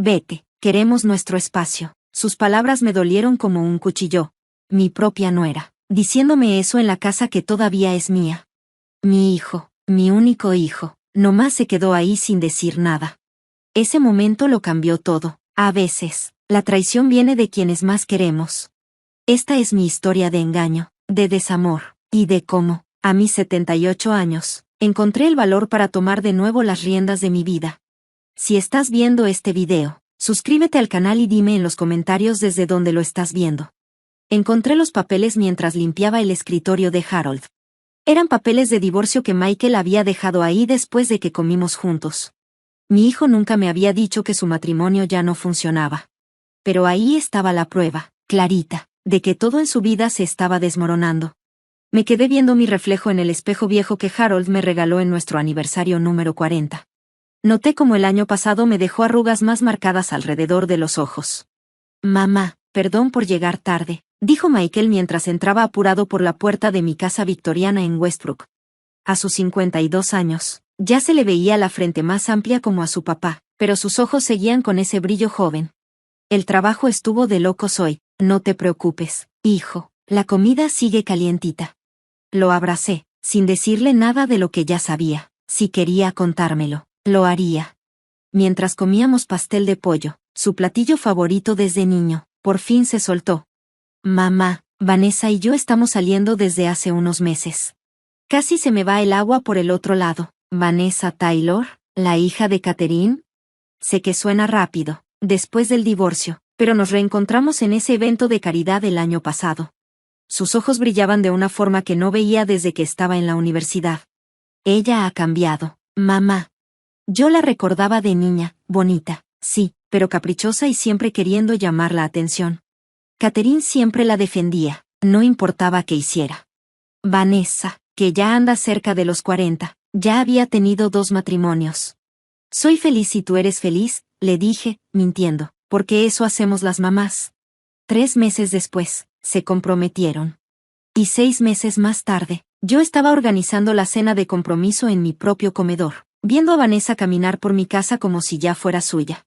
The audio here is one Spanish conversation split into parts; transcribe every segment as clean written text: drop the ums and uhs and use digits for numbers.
Vete, queremos nuestro espacio. Sus palabras me dolieron como un cuchillo. Mi propia nuera, diciéndome eso en la casa que todavía es mía. Mi hijo, mi único hijo, nomás se quedó ahí sin decir nada. Ese momento lo cambió todo. A veces, la traición viene de quienes más queremos. Esta es mi historia de engaño, de desamor, y de cómo, a mis 78 años, encontré el valor para tomar de nuevo las riendas de mi vida. Si estás viendo este video, suscríbete al canal y dime en los comentarios desde dónde lo estás viendo. Encontré los papeles mientras limpiaba el escritorio de Harold. Eran papeles de divorcio que Michael había dejado ahí después de que comimos juntos. Mi hijo nunca me había dicho que su matrimonio ya no funcionaba. Pero ahí estaba la prueba, clarita, de que todo en su vida se estaba desmoronando. Me quedé viendo mi reflejo en el espejo viejo que Harold me regaló en nuestro aniversario número 40. Noté como el año pasado me dejó arrugas más marcadas alrededor de los ojos. Mamá, perdón por llegar tarde, dijo Michael mientras entraba apurado por la puerta de mi casa victoriana en Westbrook. A sus 52 años, ya se le veía la frente más amplia como a su papá, pero sus ojos seguían con ese brillo joven. El trabajo estuvo de locos hoy, no te preocupes, hijo, la comida sigue calientita. Lo abracé, sin decirle nada de lo que ya sabía. Si quería contármelo, lo haría. Mientras comíamos pastel de pollo, su platillo favorito desde niño, por fin se soltó. Mamá, Vanessa y yo estamos saliendo desde hace unos meses. Casi se me va el agua por el otro lado. Vanessa Taylor, la hija de Catherine. Sé que suena rápido, después del divorcio, pero nos reencontramos en ese evento de caridad el año pasado. Sus ojos brillaban de una forma que no veía desde que estaba en la universidad. Ella ha cambiado, mamá. Yo la recordaba de niña, bonita, sí, pero caprichosa y siempre queriendo llamar la atención. Catherine siempre la defendía, no importaba qué hiciera. Vanessa, que ya anda cerca de los 40, ya había tenido 2 matrimonios. Soy feliz si tú eres feliz, le dije, mintiendo, porque eso hacemos las mamás. 3 meses después, se comprometieron. Y 6 meses más tarde, yo estaba organizando la cena de compromiso en mi propio comedor, viendo a Vanessa caminar por mi casa como si ya fuera suya.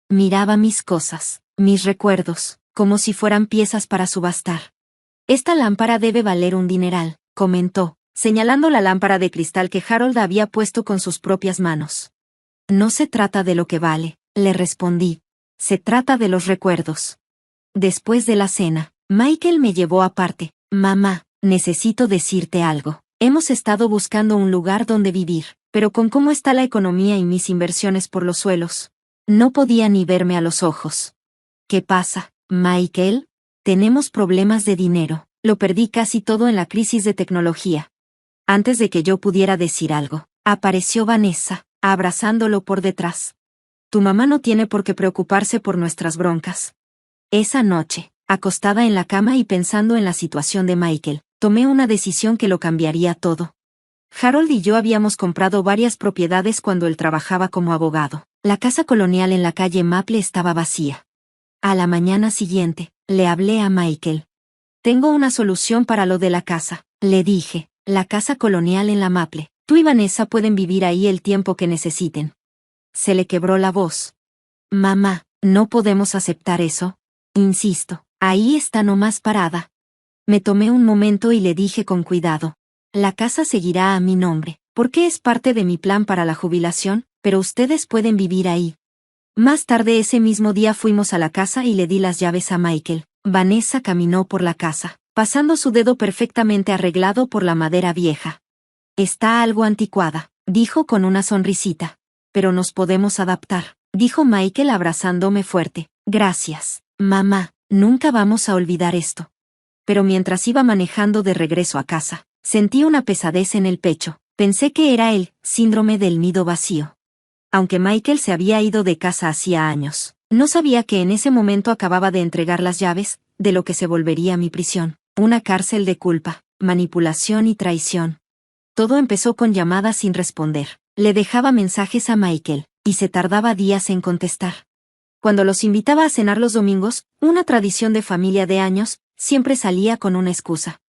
Miraba mis cosas, mis recuerdos, como si fueran piezas para subastar. Esta lámpara debe valer un dineral, comentó, señalando la lámpara de cristal que Harold había puesto con sus propias manos. No se trata de lo que vale, le respondí. Se trata de los recuerdos. Después de la cena, Michael me llevó aparte. Mamá, necesito decirte algo. Hemos estado buscando un lugar donde vivir, pero con cómo está la economía y mis inversiones por los suelos, no podía ni verme a los ojos. ¿Qué pasa, Michael? Tenemos problemas de dinero. Lo perdí casi todo en la crisis de tecnología. Antes de que yo pudiera decir algo, apareció Vanessa, abrazándolo por detrás. Tu mamá no tiene por qué preocuparse por nuestras broncas. Esa noche, acostada en la cama y pensando en la situación de Michael, tomé una decisión que lo cambiaría todo. Harold y yo habíamos comprado varias propiedades cuando él trabajaba como abogado. La casa colonial en la calle Maple estaba vacía. A la mañana siguiente, le hablé a Michael. Tengo una solución para lo de la casa, le dije, la casa colonial en la Maple. Tú y Vanessa pueden vivir ahí el tiempo que necesiten. Se le quebró la voz. Mamá, no podemos aceptar eso. Insisto, ahí está nomás parada. Me tomé un momento y le dije con cuidado. La casa seguirá a mi nombre, porque es parte de mi plan para la jubilación, pero ustedes pueden vivir ahí. Más tarde ese mismo día fuimos a la casa y le di las llaves a Michael. Vanessa caminó por la casa, pasando su dedo perfectamente arreglado por la madera vieja. Está algo anticuada, dijo con una sonrisita. Pero nos podemos adaptar, dijo Michael abrazándome fuerte. Gracias, mamá, nunca vamos a olvidar esto. Pero mientras iba manejando de regreso a casa, sentí una pesadez en el pecho. Pensé que era el síndrome del nido vacío. Aunque Michael se había ido de casa hacía años, no sabía que en ese momento acababa de entregar las llaves de lo que se volvería mi prisión, una cárcel de culpa, manipulación y traición. Todo empezó con llamadas sin responder. Le dejaba mensajes a Michael, y se tardaba días en contestar. Cuando los invitaba a cenar los domingos, una tradición de familia de años, siempre salía con una excusa.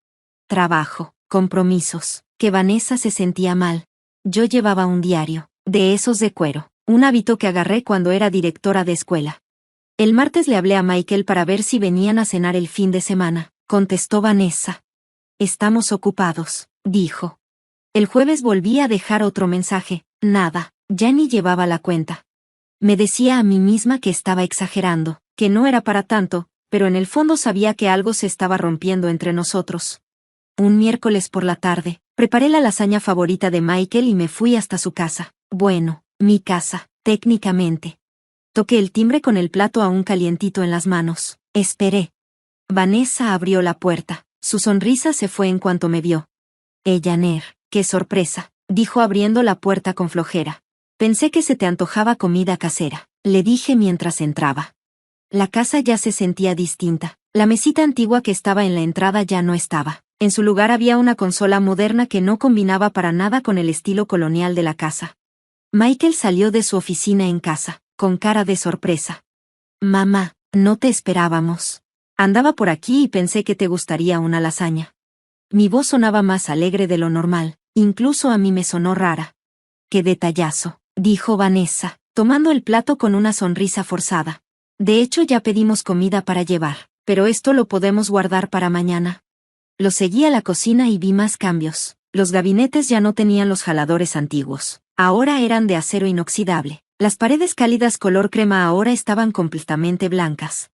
Trabajo, compromisos, que Vanessa se sentía mal. Yo llevaba un diario, de esos de cuero, un hábito que agarré cuando era directora de escuela. El martes le hablé a Michael para ver si venían a cenar el fin de semana, contestó Vanessa. Estamos ocupados, dijo. El jueves volví a dejar otro mensaje, nada, ya ni llevaba la cuenta. Me decía a mí misma que estaba exagerando, que no era para tanto, pero en el fondo sabía que algo se estaba rompiendo entre nosotros. Un miércoles por la tarde, preparé la lasaña favorita de Michael y me fui hasta su casa. Bueno, mi casa, técnicamente. Toqué el timbre con el plato aún calientito en las manos. Esperé. Vanessa abrió la puerta. Su sonrisa se fue en cuanto me vio. Janer, qué sorpresa, dijo abriendo la puerta con flojera. Pensé que se te antojaba comida casera, le dije mientras entraba. La casa ya se sentía distinta. La mesita antigua que estaba en la entrada ya no estaba. En su lugar había una consola moderna que no combinaba para nada con el estilo colonial de la casa. Michael salió de su oficina en casa, con cara de sorpresa. Mamá, no te esperábamos. Andaba por aquí y pensé que te gustaría una lasaña. Mi voz sonaba más alegre de lo normal, incluso a mí me sonó rara. Qué detallazo, dijo Vanessa, tomando el plato con una sonrisa forzada. De hecho ya pedimos comida para llevar, pero esto lo podemos guardar para mañana. Lo seguí a la cocina y vi más cambios. Los gabinetes ya no tenían los jaladores antiguos. Ahora eran de acero inoxidable. Las paredes cálidas color crema ahora estaban completamente blancas.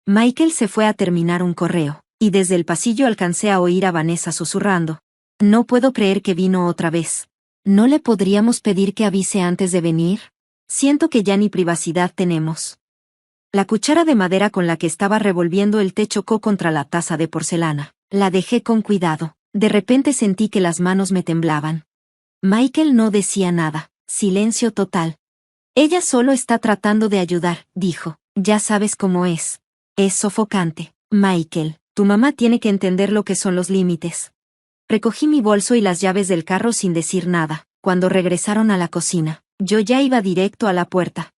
Michael se fue a terminar un correo, y desde el pasillo alcancé a oír a Vanessa susurrando. No puedo creer que vino otra vez. ¿No le podríamos pedir que avise antes de venir? Siento que ya ni privacidad tenemos. La cuchara de madera con la que estaba revolviendo el té chocó contra la taza de porcelana. La dejé con cuidado. De repente sentí que las manos me temblaban. Michael no decía nada. Silencio total. Ella solo está tratando de ayudar, dijo. Ya sabes cómo es. Es sofocante. Michael, tu mamá tiene que entender lo que son los límites. Recogí mi bolso y las llaves del carro sin decir nada. Cuando regresaron a la cocina, yo ya iba directo a la puerta.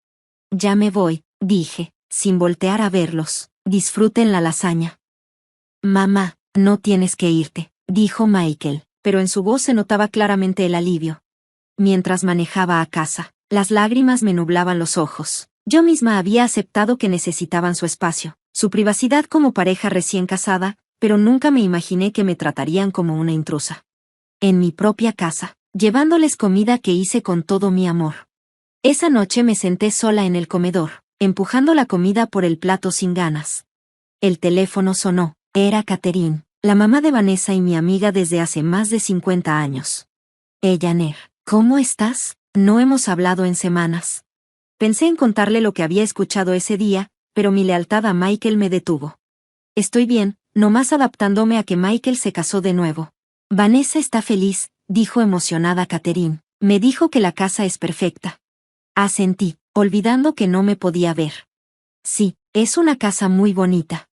Ya me voy, dije, sin voltear a verlos. Disfruten la lasaña. Mamá, no tienes que irte, dijo Michael, pero en su voz se notaba claramente el alivio. Mientras manejaba a casa, las lágrimas me nublaban los ojos. Yo misma había aceptado que necesitaban su espacio, su privacidad como pareja recién casada, pero nunca me imaginé que me tratarían como una intrusa. En mi propia casa, llevándoles comida que hice con todo mi amor. Esa noche me senté sola en el comedor, empujando la comida por el plato sin ganas. El teléfono sonó. Era Catherine, la mamá de Vanessa y mi amiga desde hace más de 50 años. Janer, ¿cómo estás? No hemos hablado en semanas. Pensé en contarle lo que había escuchado ese día, pero mi lealtad a Michael me detuvo. Estoy bien, nomás adaptándome a que Michael se casó de nuevo. Vanessa está feliz, dijo emocionada Catherine. Me dijo que la casa es perfecta. Asentí, olvidando que no me podía ver. Sí, es una casa muy bonita.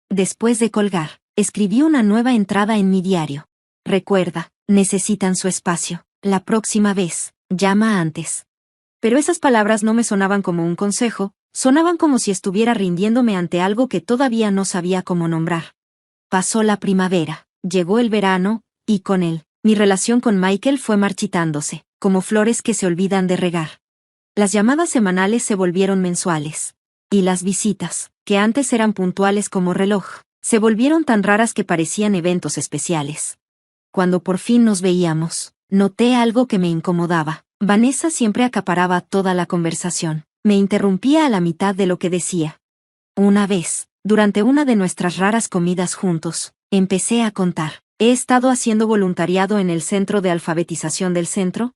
Después de colgar, escribí una nueva entrada en mi diario. Recuerda, necesitan su espacio. La próxima vez, llama antes. Pero esas palabras no me sonaban como un consejo, sonaban como si estuviera rindiéndome ante algo que todavía no sabía cómo nombrar. Pasó la primavera, llegó el verano, y con él, mi relación con Michael fue marchitándose, como flores que se olvidan de regar. Las llamadas semanales se volvieron mensuales. Y las visitas, que antes eran puntuales como reloj, se volvieron tan raras que parecían eventos especiales. Cuando por fin nos veíamos, noté algo que me incomodaba. Vanessa siempre acaparaba toda la conversación. Me interrumpía a la mitad de lo que decía. Una vez, durante una de nuestras raras comidas juntos, empecé a contar. He estado haciendo voluntariado en el centro de alfabetización del centro.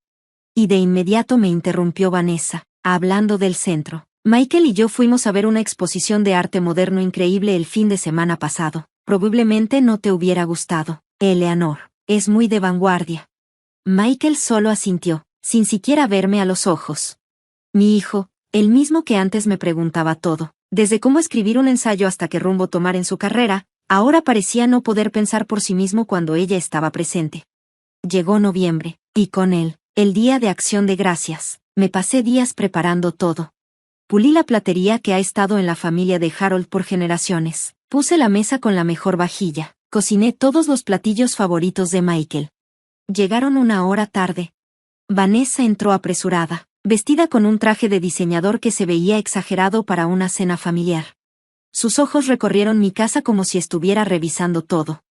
Y de inmediato me interrumpió Vanessa, hablando del centro. Michael y yo fuimos a ver una exposición de arte moderno increíble el fin de semana pasado. Probablemente no te hubiera gustado, Eleanor. Es muy de vanguardia. Michael solo asintió, sin siquiera verme a los ojos. Mi hijo, el mismo que antes me preguntaba todo, desde cómo escribir un ensayo hasta qué rumbo tomar en su carrera, ahora parecía no poder pensar por sí mismo cuando ella estaba presente. Llegó noviembre, y con él, el Día de Acción de Gracias. Me pasé días preparando todo. Pulí la platería que ha estado en la familia de Harold por generaciones. Puse la mesa con la mejor vajilla. Cociné todos los platillos favoritos de Michael. Llegaron una hora tarde. Vanessa entró apresurada, vestida con un traje de diseñador que se veía exagerado para una cena familiar. Sus ojos recorrieron mi casa como si estuviera revisando todo.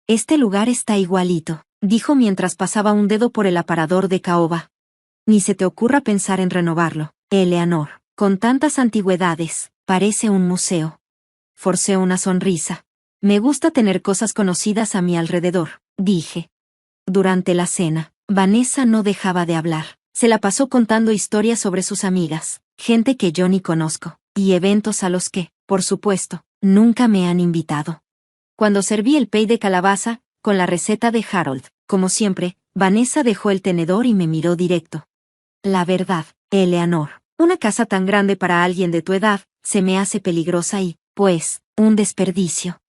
Este lugar está igualito, dijo mientras pasaba un dedo por el aparador de caoba. Ni se te ocurra pensar en renovarlo, Eleanor. Con tantas antigüedades, parece un museo. Forcé una sonrisa. Me gusta tener cosas conocidas a mi alrededor, dije. Durante la cena, Vanessa no dejaba de hablar. Se la pasó contando historias sobre sus amigas, gente que yo ni conozco, y eventos a los que, por supuesto, nunca me han invitado. Cuando serví el pay de calabaza, con la receta de Harold, como siempre, Vanessa dejó el tenedor y me miró directo. La verdad, Eleanor, una casa tan grande para alguien de tu edad, se me hace peligrosa y, pues, un desperdicio.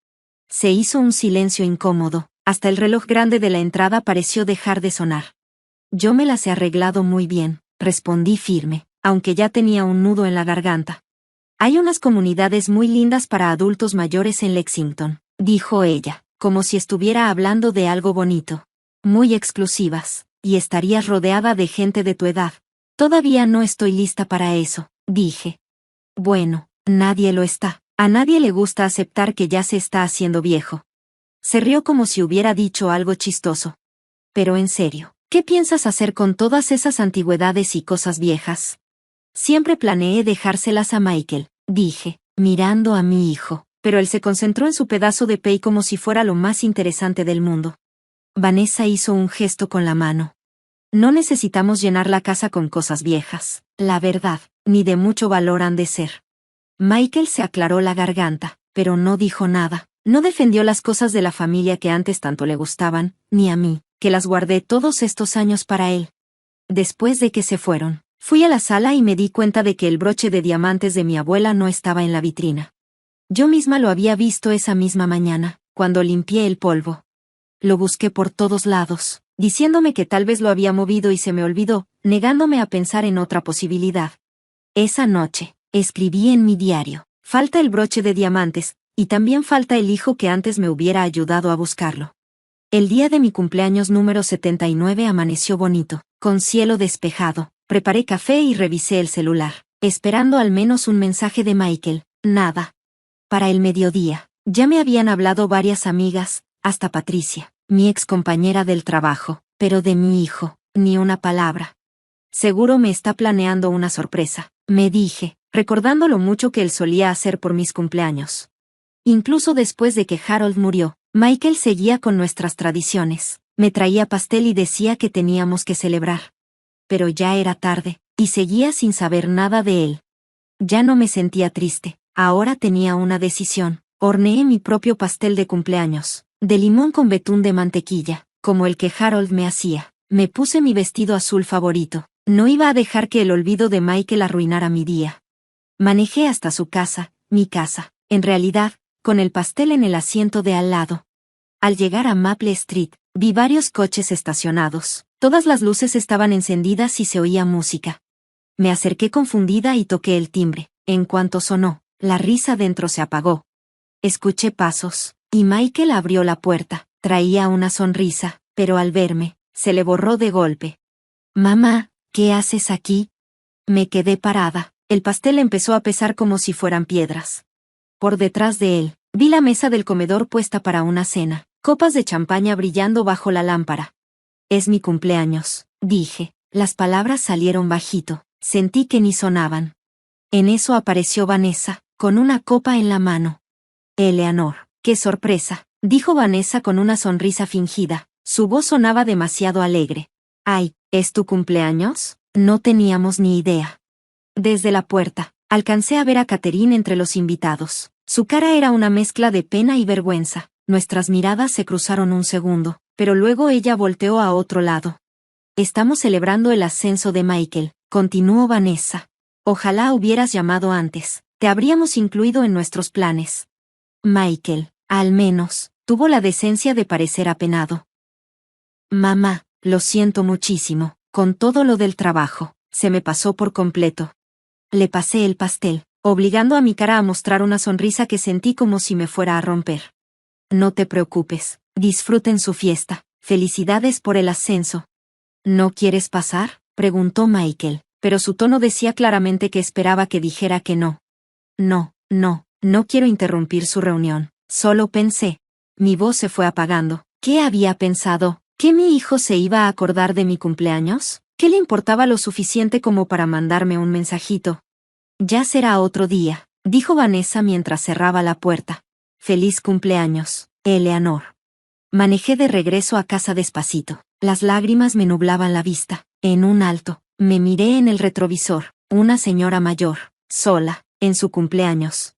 Se hizo un silencio incómodo, hasta el reloj grande de la entrada pareció dejar de sonar. Yo me las he arreglado muy bien, respondí firme, aunque ya tenía un nudo en la garganta. Hay unas comunidades muy lindas para adultos mayores en Lexington, dijo ella, como si estuviera hablando de algo bonito. Muy exclusivas, y estarías rodeada de gente de tu edad. Todavía no estoy lista para eso, dije. Bueno, nadie lo está. A nadie le gusta aceptar que ya se está haciendo viejo. Se rió como si hubiera dicho algo chistoso. Pero en serio, ¿qué piensas hacer con todas esas antigüedades y cosas viejas? Siempre planeé dejárselas a Michael, dije, mirando a mi hijo, pero él se concentró en su pedazo de pay como si fuera lo más interesante del mundo. Vanessa hizo un gesto con la mano. No necesitamos llenar la casa con cosas viejas, la verdad, ni de mucho valor han de ser. Michael se aclaró la garganta, pero no dijo nada. No defendió las cosas de la familia que antes tanto le gustaban, ni a mí, que las guardé todos estos años para él. Después de que se fueron, fui a la sala y me di cuenta de que el broche de diamantes de mi abuela no estaba en la vitrina. Yo misma lo había visto esa misma mañana, cuando limpié el polvo. Lo busqué por todos lados, diciéndome que tal vez lo había movido y se me olvidó, negándome a pensar en otra posibilidad. Esa noche, escribí en mi diario, falta el broche de diamantes, y también falta el hijo que antes me hubiera ayudado a buscarlo. El día de mi cumpleaños número 79 amaneció bonito, con cielo despejado. Preparé café y revisé el celular, esperando al menos un mensaje de Michael. Nada. Para el mediodía, ya me habían hablado varias amigas, hasta Patricia, mi ex compañera del trabajo, pero de mi hijo, ni una palabra. Seguro me está planeando una sorpresa, me dije, recordando lo mucho que él solía hacer por mis cumpleaños. Incluso después de que Harold murió, Michael seguía con nuestras tradiciones. Me traía pastel y decía que teníamos que celebrar. Pero ya era tarde, y seguía sin saber nada de él. Ya no me sentía triste, ahora tenía una decisión. Horneé mi propio pastel de cumpleaños, de limón con betún de mantequilla, como el que Harold me hacía. Me puse mi vestido azul favorito. No iba a dejar que el olvido de Michael arruinara mi día. Manejé hasta su casa, mi casa, en realidad, con el pastel en el asiento de al lado. Al llegar a Maple Street, vi varios coches estacionados. Todas las luces estaban encendidas y se oía música. Me acerqué confundida y toqué el timbre. En cuanto sonó, la risa dentro se apagó. Escuché pasos, y Michael abrió la puerta. Traía una sonrisa, pero al verme, se le borró de golpe. «Mamá, ¿qué haces aquí?» Me quedé parada. El pastel empezó a pesar como si fueran piedras. Por detrás de él, vi la mesa del comedor puesta para una cena, copas de champaña brillando bajo la lámpara. «Es mi cumpleaños», dije. Las palabras salieron bajito, sentí que ni sonaban. En eso apareció Vanessa, con una copa en la mano. «Eleanor, qué sorpresa», dijo Vanessa con una sonrisa fingida. Su voz sonaba demasiado alegre. «Ay, ¿es tu cumpleaños? No teníamos ni idea». Desde la puerta, alcancé a ver a Catherine entre los invitados. Su cara era una mezcla de pena y vergüenza. Nuestras miradas se cruzaron un segundo, pero luego ella volteó a otro lado. «Estamos celebrando el ascenso de Michael», continuó Vanessa. «Ojalá hubieras llamado antes. Te habríamos incluido en nuestros planes». Michael, al menos, tuvo la decencia de parecer apenado. «Mamá, lo siento muchísimo, con todo lo del trabajo, se me pasó por completo». Le pasé el pastel, obligando a mi cara a mostrar una sonrisa que sentí como si me fuera a romper. «No te preocupes, disfruten su fiesta, felicidades por el ascenso». «¿No quieres pasar?», preguntó Michael. pero su tono decía claramente que esperaba que dijera que no. No quiero interrumpir su reunión. Solo pensé. Mi voz se fue apagando. ¿Qué había pensado? ¿Que mi hijo se iba a acordar de mi cumpleaños? ¿Qué le importaba lo suficiente como para mandarme un mensajito? Ya será otro día, dijo Vanessa mientras cerraba la puerta. Feliz cumpleaños, Eleanor. Manejé de regreso a casa despacito. Las lágrimas me nublaban la vista. En un alto, me miré en el retrovisor. Una señora mayor, sola, en su cumpleaños.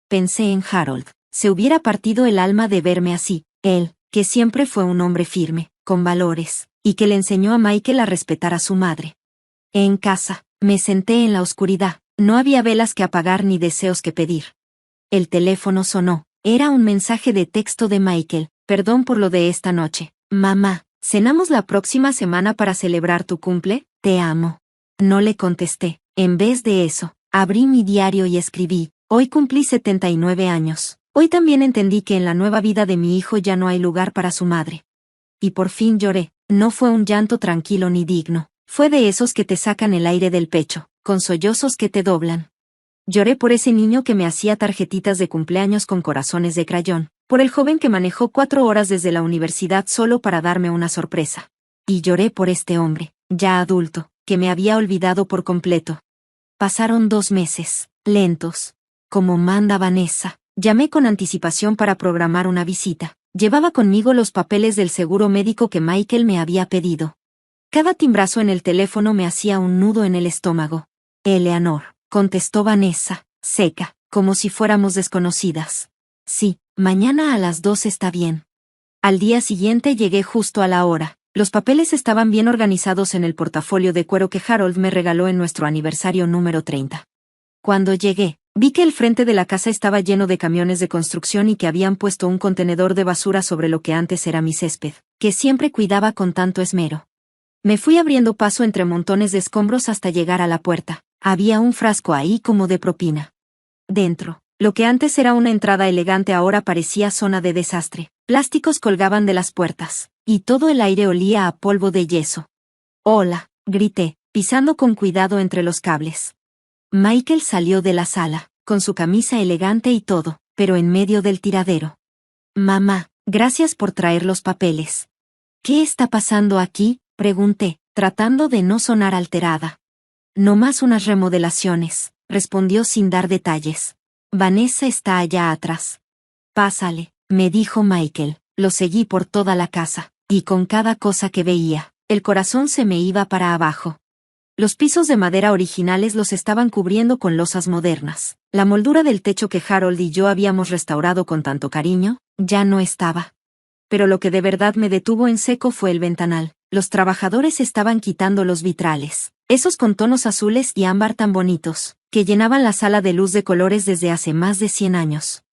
Pensé en Harold. Se hubiera partido el alma de verme así. Él, que siempre fue un hombre firme, con valores, y que le enseñó a Michael a respetar a su madre. En casa, me senté en la oscuridad. No había velas que apagar ni deseos que pedir. El teléfono sonó. Era un mensaje de texto de Michael. Perdón por lo de esta noche. Mamá, ¿cenamos la próxima semana para celebrar tu cumple? Te amo. No le contesté. En vez de eso, abrí mi diario y escribí. Hoy cumplí 79 años. Hoy también entendí que en la nueva vida de mi hijo ya no hay lugar para su madre. Y por fin lloré. No fue un llanto tranquilo ni digno. Fue de esos que te sacan el aire del pecho, con sollozos que te doblan. Lloré por ese niño que me hacía tarjetitas de cumpleaños con corazones de crayón, por el joven que manejó 4 horas desde la universidad solo para darme una sorpresa. Y lloré por este hombre, ya adulto, que me había olvidado por completo. Pasaron 2 meses, lentos. Como manda Vanessa, llamé con anticipación para programar una visita. Llevaba conmigo los papeles del seguro médico que Michael me había pedido. Cada timbrazo en el teléfono me hacía un nudo en el estómago. Eleanor, contestó Vanessa, seca, como si fuéramos desconocidas. Sí, mañana a las 2 está bien. Al día siguiente llegué justo a la hora. Los papeles estaban bien organizados en el portafolio de cuero que Harold me regaló en nuestro aniversario número 30. Cuando llegué, vi que el frente de la casa estaba lleno de camiones de construcción y que habían puesto un contenedor de basura sobre lo que antes era mi césped, que siempre cuidaba con tanto esmero. Me fui abriendo paso entre montones de escombros hasta llegar a la puerta. Había un frasco ahí como de propina. Dentro, lo que antes era una entrada elegante ahora parecía zona de desastre. Plásticos colgaban de las puertas, y todo el aire olía a polvo de yeso. Hola, grité, pisando con cuidado entre los cables. Michael salió de la sala, con su camisa elegante y todo, pero en medio del tiradero. Mamá, gracias por traer los papeles. ¿Qué está pasando aquí?, pregunté, tratando de no sonar alterada. No más unas remodelaciones, respondió sin dar detalles. Vanessa está allá atrás. Pásale, me dijo Michael. Lo seguí por toda la casa, y con cada cosa que veía, el corazón se me iba para abajo. Los pisos de madera originales los estaban cubriendo con losas modernas. La moldura del techo que Harold y yo habíamos restaurado con tanto cariño, ya no estaba. Pero lo que de verdad me detuvo en seco fue el ventanal. Los trabajadores estaban quitando los vitrales, esos con tonos azules y ámbar tan bonitos, que llenaban la sala de luz de colores desde hace más de 100 años.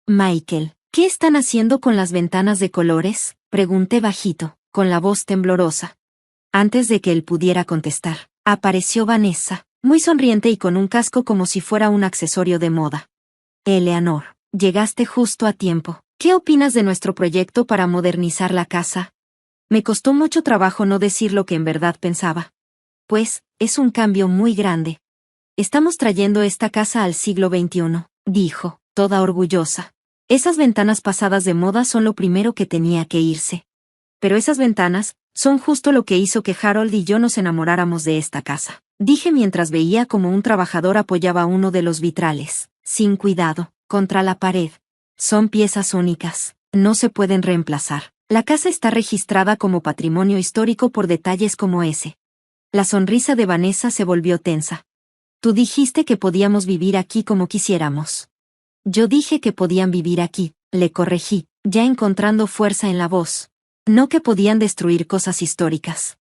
Michael, ¿qué están haciendo con las ventanas de colores?, pregunté bajito, con la voz temblorosa. Antes de que él pudiera contestar, apareció Vanessa, muy sonriente y con un casco como si fuera un accesorio de moda. Eleanor, llegaste justo a tiempo. ¿Qué opinas de nuestro proyecto para modernizar la casa? Me costó mucho trabajo no decir lo que en verdad pensaba. Pues, es un cambio muy grande. Estamos trayendo esta casa al siglo XXI, dijo, toda orgullosa. Esas ventanas pasadas de moda son lo primero que tenía que irse. Pero esas ventanas son justo lo que hizo que Harold y yo nos enamoráramos de esta casa, dije mientras veía como un trabajador apoyaba uno de los vitrales, sin cuidado, contra la pared. Son piezas únicas, no se pueden reemplazar. La casa está registrada como patrimonio histórico por detalles como ese. La sonrisa de Vanessa se volvió tensa. Tú dijiste que podíamos vivir aquí como quisiéramos. Yo dije que podían vivir aquí, le corregí, ya encontrando fuerza en la voz. No que podían destruir cosas históricas.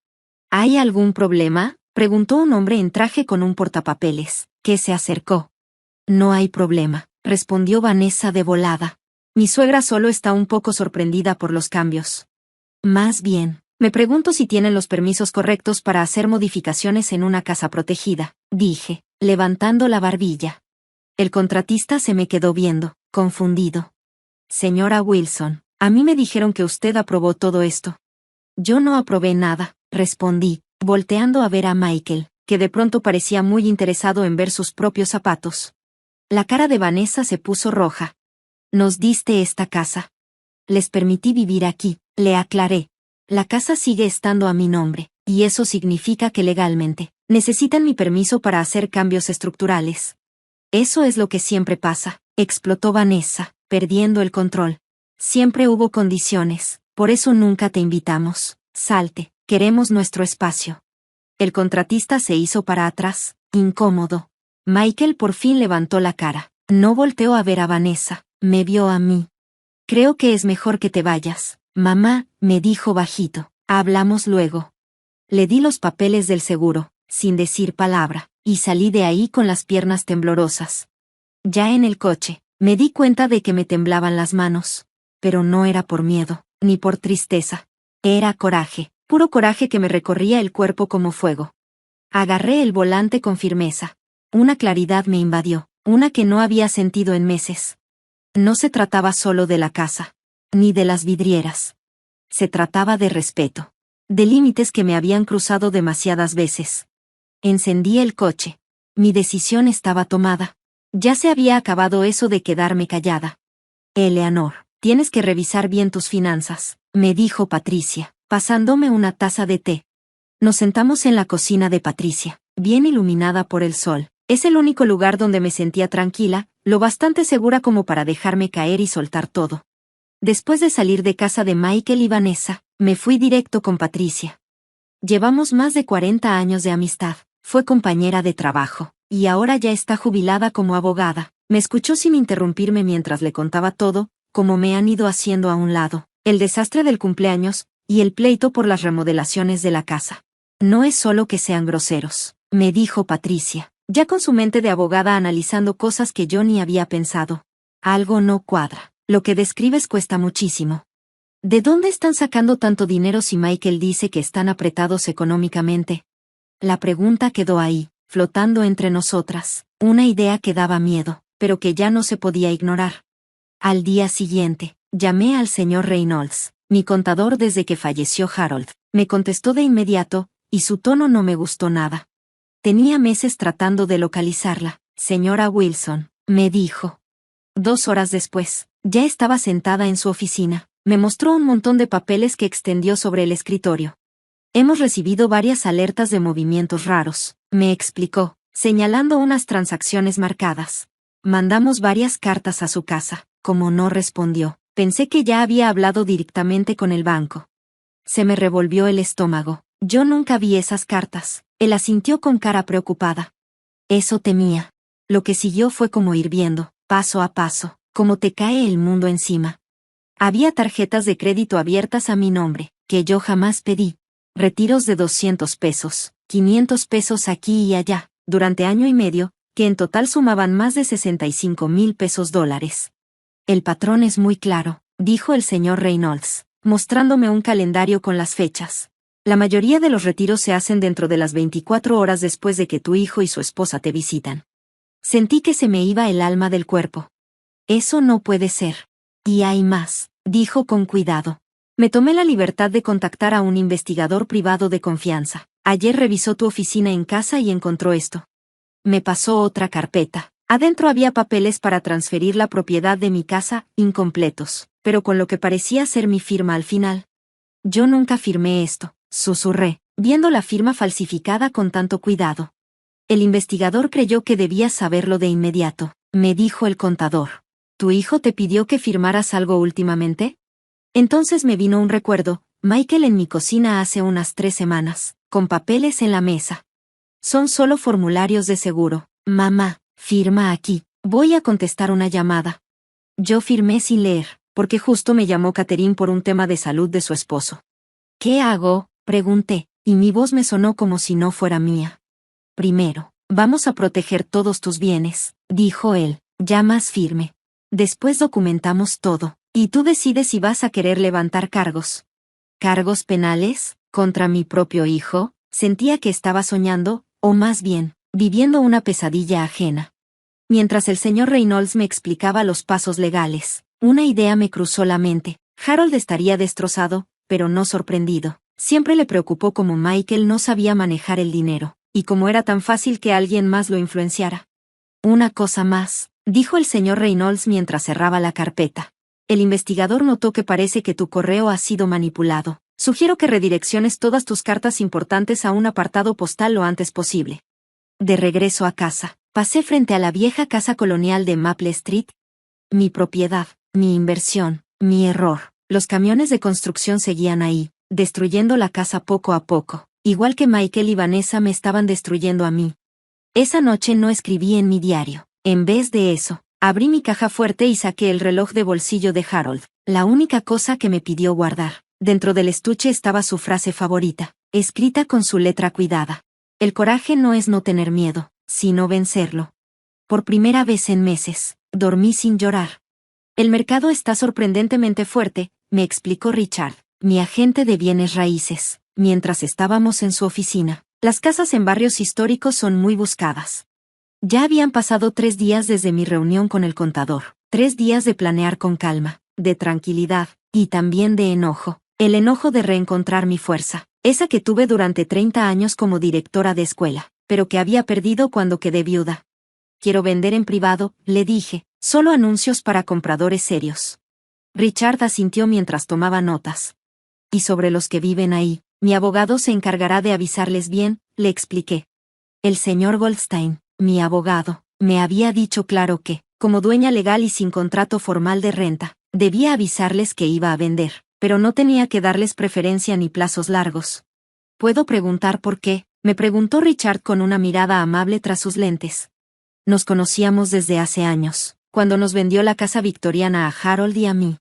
¿Hay algún problema?, preguntó un hombre en traje con un portapapeles, que se acercó. No hay problema, respondió Vanessa de volada. Mi suegra solo está un poco sorprendida por los cambios. Más bien, me pregunto si tienen los permisos correctos para hacer modificaciones en una casa protegida, dije, levantando la barbilla. El contratista se me quedó viendo, confundido. Señora Wilson, a mí me dijeron que usted aprobó todo esto. Yo no aprobé nada, respondí, volteando a ver a Michael. que de pronto parecía muy interesado en ver sus propios zapatos. La cara de Vanessa se puso roja. Nos diste esta casa. Les permití vivir aquí, le aclaré. La casa sigue estando a mi nombre, y eso significa que legalmente necesitan mi permiso para hacer cambios estructurales. Eso es lo que siempre pasa, explotó Vanessa, perdiendo el control. Siempre hubo condiciones, por eso nunca te invitamos. Salte, queremos nuestro espacio. El contratista se hizo para atrás, incómodo. Michael por fin levantó la cara. No volteó a ver a Vanessa, me vio a mí. Creo que es mejor que te vayas, mamá, me dijo bajito. Hablamos luego. Le di los papeles del seguro, sin decir palabra, y salí de ahí con las piernas temblorosas. Ya en el coche, me di cuenta de que me temblaban las manos. Pero no era por miedo, ni por tristeza. Era coraje, puro coraje que me recorría el cuerpo como fuego. Agarré el volante con firmeza. Una claridad me invadió, una que no había sentido en meses. No se trataba solo de la casa, ni de las vidrieras. Se trataba de respeto, de límites que me habían cruzado demasiadas veces. Encendí el coche. Mi decisión estaba tomada. Ya se había acabado eso de quedarme callada. Eleanor, tienes que revisar bien tus finanzas, me dijo Patricia, pasándome una taza de té. Nos sentamos en la cocina de Patricia, bien iluminada por el sol. Es el único lugar donde me sentía tranquila, lo bastante segura como para dejarme caer y soltar todo. Después de salir de casa de Michael y Vanessa, me fui directo con Patricia. Llevamos más de 40 años de amistad, fue compañera de trabajo, y ahora ya está jubilada como abogada. Me escuchó sin interrumpirme mientras le contaba todo, como me han ido haciendo a un lado, el desastre del cumpleaños, y el pleito por las remodelaciones de la casa. No es solo que sean groseros, me dijo Patricia, ya con su mente de abogada analizando cosas que yo ni había pensado. Algo no cuadra. Lo que describes cuesta muchísimo. ¿De dónde están sacando tanto dinero si Michael dice que están apretados económicamente? La pregunta quedó ahí, flotando entre nosotras, una idea que daba miedo, pero que ya no se podía ignorar. Al día siguiente, llamé al señor Reynolds, mi contador desde que falleció Harold. Me contestó de inmediato, y su tono no me gustó nada. Tenía meses tratando de localizarla. Señora Wilson, me dijo. 2 horas después, ya estaba sentada en su oficina. Me mostró un montón de papeles que extendió sobre el escritorio. Hemos recibido varias alertas de movimientos raros, me explicó, señalando unas transacciones marcadas. Mandamos varias cartas a su casa. Como no respondió, pensé que ya había hablado directamente con el banco. Se me revolvió el estómago. Yo nunca vi esas cartas. Él asintió con cara preocupada. Eso temía. Lo que siguió fue como ir viendo, paso a paso, cómo te cae el mundo encima. Había tarjetas de crédito abiertas a mi nombre, que yo jamás pedí. Retiros de 200 pesos, 500 pesos aquí y allá, durante año y medio, que en total sumaban más de 65,000 pesos dólares. El patrón es muy claro, dijo el señor Reynolds, mostrándome un calendario con las fechas. La mayoría de los retiros se hacen dentro de las 24 horas después de que tu hijo y su esposa te visitan. Sentí que se me iba el alma del cuerpo. Eso no puede ser. Y hay más, dijo con cuidado. Me tomé la libertad de contactar a un investigador privado de confianza. Ayer revisó tu oficina en casa y encontró esto. Me pasó otra carpeta. Adentro había papeles para transferir la propiedad de mi casa, incompletos, pero con lo que parecía ser mi firma al final. Yo nunca firmé esto, susurré, viendo la firma falsificada con tanto cuidado. El investigador creyó que debías saberlo de inmediato, me dijo el contador. ¿Tu hijo te pidió que firmaras algo últimamente? Entonces me vino un recuerdo, Michael en mi cocina hace unas 3 semanas, con papeles en la mesa. Son solo formularios de seguro. Mamá, firma aquí, voy a contestar una llamada. Yo firmé sin leer, porque justo me llamó Catherine por un tema de salud de su esposo. ¿Qué hago?, pregunté, y mi voz me sonó como si no fuera mía. Primero, vamos a proteger todos tus bienes, dijo él, ya más firme. Después documentamos todo, y tú decides si vas a querer levantar cargos. ¿Cargos penales? ¿Contra mi propio hijo? Sentía que estaba soñando, o más bien, viviendo una pesadilla ajena. Mientras el señor Reynolds me explicaba los pasos legales, una idea me cruzó la mente. Harold estaría destrozado, pero no sorprendido. Siempre le preocupó cómo Michael no sabía manejar el dinero. y como era tan fácil que alguien más lo influenciara. Una cosa más, dijo el señor Reynolds mientras cerraba la carpeta. El investigador notó que parece que tu correo ha sido manipulado. Sugiero que redirecciones todas tus cartas importantes a un apartado postal lo antes posible. De regreso a casa, pasé frente a la vieja casa colonial de Maple Street. Mi propiedad, mi inversión, mi error. Los camiones de construcción seguían ahí, destruyendo la casa poco a poco, igual que Michael y Vanessa me estaban destruyendo a mí. Esa noche no escribí en mi diario. En vez de eso, abrí mi caja fuerte y saqué el reloj de bolsillo de Harold, la única cosa que me pidió guardar. Dentro del estuche estaba su frase favorita, escrita con su letra cuidada. El coraje no es no tener miedo, sino vencerlo. Por primera vez en meses, dormí sin llorar. El mercado está sorprendentemente fuerte, me explicó Richard, mi agente de bienes raíces, mientras estábamos en su oficina. Las casas en barrios históricos son muy buscadas. Ya habían pasado 3 días desde mi reunión con el contador, 3 días de planear con calma, de tranquilidad, y también de enojo. El enojo de reencontrar mi fuerza, esa que tuve durante 30 años como directora de escuela, pero que había perdido cuando quedé viuda. Quiero vender en privado, le dije, solo anuncios para compradores serios. Richard asintió mientras tomaba notas. Y sobre los que viven ahí, mi abogado se encargará de avisarles bien, le expliqué. El señor Goldstein, mi abogado, me había dicho claro que, como dueña legal y sin contrato formal de renta, debía avisarles que iba a vender, pero no tenía que darles preferencia ni plazos largos. ¿Puedo preguntar por qué?, me preguntó Richard con una mirada amable tras sus lentes. Nos conocíamos desde hace años, cuando nos vendió la casa victoriana a Harold y a mí.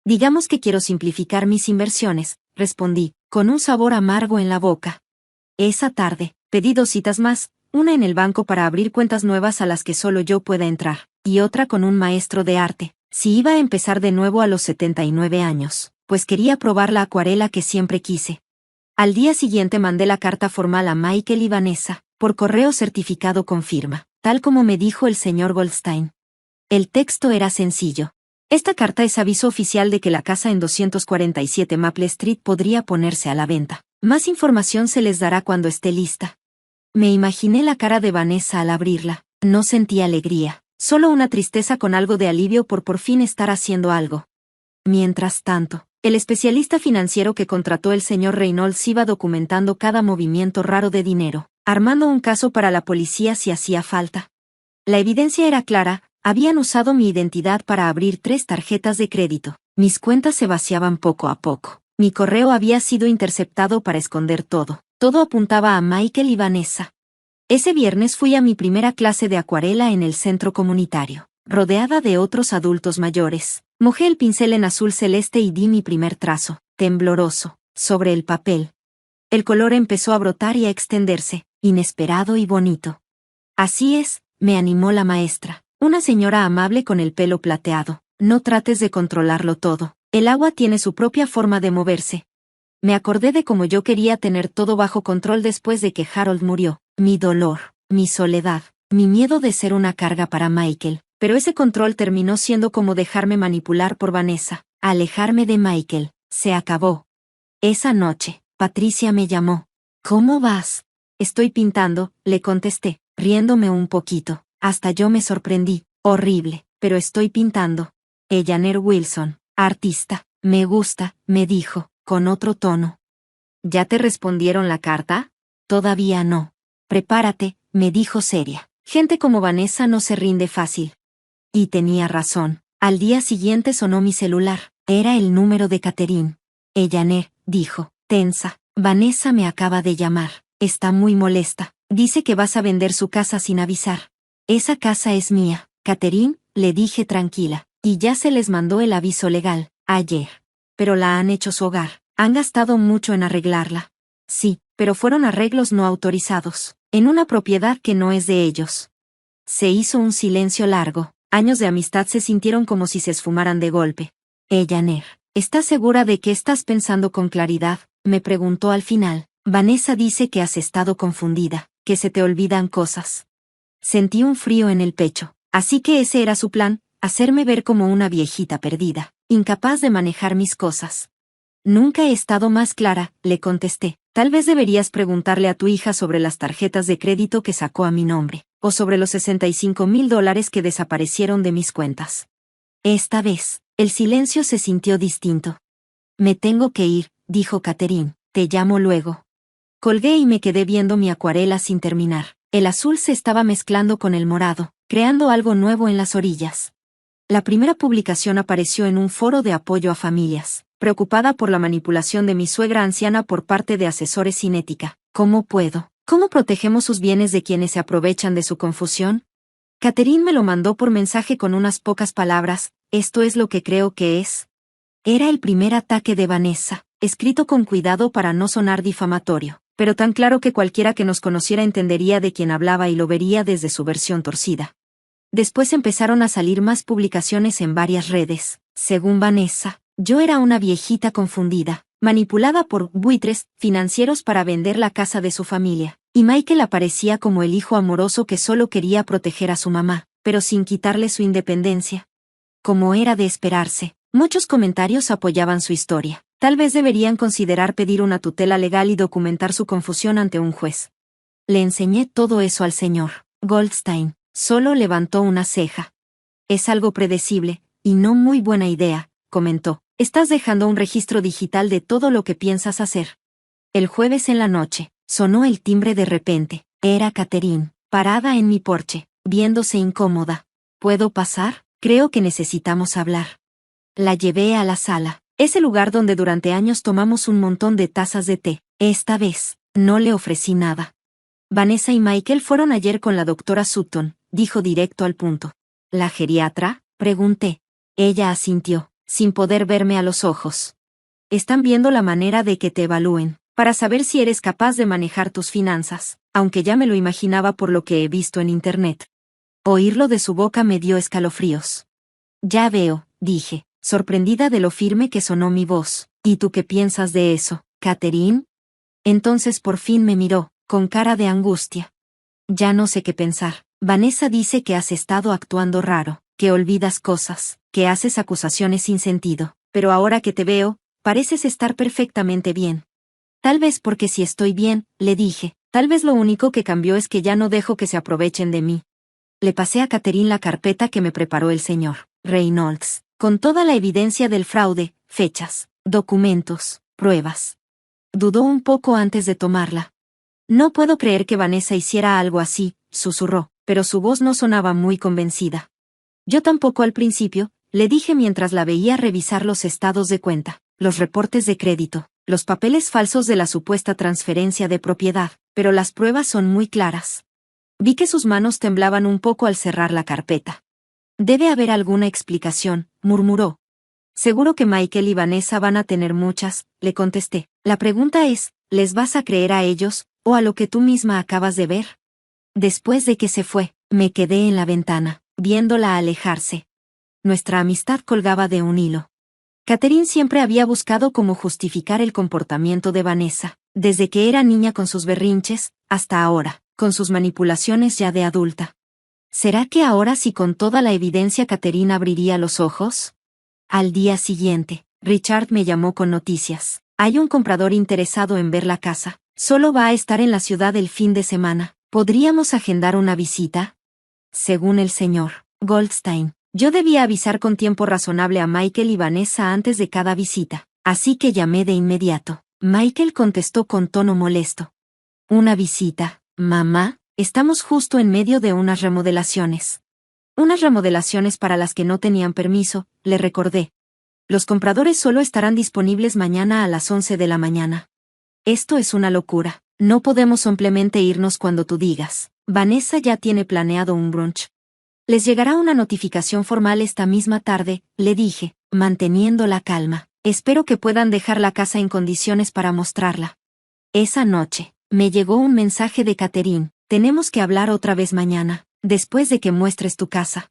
Digamos que quiero simplificar mis inversiones, respondí, con un sabor amargo en la boca. Esa tarde, pedí 2 citas más, una en el banco para abrir cuentas nuevas a las que solo yo pueda entrar, y otra con un maestro de arte, si iba a empezar de nuevo a los 79 años, pues quería probar la acuarela que siempre quise. Al día siguiente mandé la carta formal a Michael y Vanessa, por correo certificado con firma, tal como me dijo el señor Goldstein. El texto era sencillo. Esta carta es aviso oficial de que la casa en 247 Maple Street podría ponerse a la venta. Más información se les dará cuando esté lista. Me imaginé la cara de Vanessa al abrirla. No sentí alegría, solo una tristeza con algo de alivio por fin estar haciendo algo. Mientras tanto, el especialista financiero que contrató el señor Reynolds iba documentando cada movimiento raro de dinero, armando un caso para la policía si hacía falta. La evidencia era clara, habían usado mi identidad para abrir 3 tarjetas de crédito. Mis cuentas se vaciaban poco a poco. Mi correo había sido interceptado para esconder todo. Todo apuntaba a Michael y Vanessa. Ese viernes fui a mi primera clase de acuarela en el centro comunitario, rodeada de otros adultos mayores. Mojé el pincel en azul celeste y di mi primer trazo, tembloroso, sobre el papel. El color empezó a brotar y a extenderse, inesperado y bonito. Así es, me animó la maestra, una señora amable con el pelo plateado. No trates de controlarlo todo, el agua tiene su propia forma de moverse. Me acordé de cómo yo quería tener todo bajo control después de que Harold murió, mi dolor, mi soledad, mi miedo de ser una carga para Michael, pero ese control terminó siendo como dejarme manipular por Vanessa, alejarme de Michael, se acabó. Esa noche, Patricia me llamó. ¿Cómo vas? Estoy pintando, le contesté, riéndome un poquito, hasta yo me sorprendí, horrible, pero estoy pintando. Eleanor Wilson, artista, me gusta, me dijo, con otro tono. ¿Ya te respondieron la carta? Todavía no. Prepárate, me dijo seria. Gente como Vanessa no se rinde fácil. Y tenía razón. Al día siguiente sonó mi celular. Era el número de Catherine. Eleanor, dijo, tensa. Vanessa me acaba de llamar. Está muy molesta. Dice que vas a vender su casa sin avisar. Esa casa es mía, Catherine, le dije tranquila. Y ya se les mandó el aviso legal, ayer. Pero la han hecho su hogar. Han gastado mucho en arreglarla. Sí, pero fueron arreglos no autorizados, en una propiedad que no es de ellos. Se hizo un silencio largo. Años de amistad se sintieron como si se esfumaran de golpe. Eleanor, ¿estás segura de que estás pensando con claridad?, me preguntó al final. Vanessa dice que has estado confundida, que se te olvidan cosas. Sentí un frío en el pecho. Así que ese era su plan, hacerme ver como una viejita perdida, incapaz de manejar mis cosas. Nunca he estado más clara, le contesté. Tal vez deberías preguntarle a tu hija sobre las tarjetas de crédito que sacó a mi nombre, o sobre los $65,000 que desaparecieron de mis cuentas. Esta vez, el silencio se sintió distinto. Me tengo que ir, dijo Catherine, te llamo luego. Colgué y me quedé viendo mi acuarela sin terminar. El azul se estaba mezclando con el morado, creando algo nuevo en las orillas. La primera publicación apareció en un foro de apoyo a familias, preocupada por la manipulación de mi suegra anciana por parte de asesores sin ética. ¿Cómo puedo? ¿Cómo protegemos sus bienes de quienes se aprovechan de su confusión? Catherine me lo mandó por mensaje con unas pocas palabras, esto es lo que creo que es. Era el primer ataque de Vanessa, escrito con cuidado para no sonar difamatorio, pero tan claro que cualquiera que nos conociera entendería de quién hablaba y lo vería desde su versión torcida. Después empezaron a salir más publicaciones en varias redes. Según Vanessa, yo era una viejita confundida, manipulada por buitres financieros para vender la casa de su familia, y Michael aparecía como el hijo amoroso que solo quería proteger a su mamá, pero sin quitarle su independencia. Como era de esperarse, muchos comentarios apoyaban su historia. Tal vez deberían considerar pedir una tutela legal y documentar su confusión ante un juez. Le enseñé todo eso al señor Goldstein. Solo levantó una ceja. Es algo predecible, y no muy buena idea, comentó. Estás dejando un registro digital de todo lo que piensas hacer. El jueves en la noche, sonó el timbre de repente. Era Catherine, parada en mi porche, viéndose incómoda. ¿Puedo pasar? Creo que necesitamos hablar. La llevé a la sala, ese lugar donde durante años tomamos un montón de tazas de té. Esta vez, no le ofrecí nada. Vanessa y Michael fueron ayer con la doctora Sutton, dijo directo al punto. ¿La geriatra? Pregunté. Ella asintió, sin poder verme a los ojos. Están viendo la manera de que te evalúen, para saber si eres capaz de manejar tus finanzas, aunque ya me lo imaginaba por lo que he visto en internet. Oírlo de su boca me dio escalofríos. Ya veo, dije, sorprendida de lo firme que sonó mi voz. ¿Y tú qué piensas de eso, Catherine? Entonces por fin me miró, con cara de angustia. Ya no sé qué pensar. Vanessa dice que has estado actuando raro, que olvidas cosas, que haces acusaciones sin sentido, pero ahora que te veo, pareces estar perfectamente bien. Tal vez porque si estoy bien, le dije, tal vez lo único que cambió es que ya no dejo que se aprovechen de mí. Le pasé a Catherine la carpeta que me preparó el señor Reynolds, con toda la evidencia del fraude, fechas, documentos, pruebas. Dudó un poco antes de tomarla. No puedo creer que Vanessa hiciera algo así, susurró, pero su voz no sonaba muy convencida. Yo tampoco al principio, le dije mientras la veía revisar los estados de cuenta, los reportes de crédito, los papeles falsos de la supuesta transferencia de propiedad, pero las pruebas son muy claras. Vi que sus manos temblaban un poco al cerrar la carpeta. Debe haber alguna explicación, murmuró. Seguro que Michael y Vanessa van a tener muchas, le contesté. La pregunta es, ¿les vas a creer a ellos, o a lo que tú misma acabas de ver? Después de que se fue, me quedé en la ventana, viéndola alejarse. Nuestra amistad colgaba de un hilo. Catherine siempre había buscado cómo justificar el comportamiento de Vanessa, desde que era niña con sus berrinches, hasta ahora, con sus manipulaciones ya de adulta. ¿Será que ahora sí con toda la evidencia Catherine abriría los ojos? Al día siguiente, Richard me llamó con noticias. Hay un comprador interesado en ver la casa. Solo va a estar en la ciudad el fin de semana. ¿Podríamos agendar una visita? Según el señor Goldstein, yo debía avisar con tiempo razonable a Michael y Vanessa antes de cada visita, así que llamé de inmediato. Michael contestó con tono molesto. ¿Una visita, mamá? Estamos justo en medio de unas remodelaciones. Unas remodelaciones para las que no tenían permiso, le recordé. Los compradores solo estarán disponibles mañana a las 11 de la mañana. Esto es una locura. No podemos simplemente irnos cuando tú digas. Vanessa ya tiene planeado un brunch. Les llegará una notificación formal esta misma tarde, le dije, manteniendo la calma. Espero que puedan dejar la casa en condiciones para mostrarla. Esa noche, me llegó un mensaje de Catherine. Tenemos que hablar otra vez mañana, después de que muestres tu casa.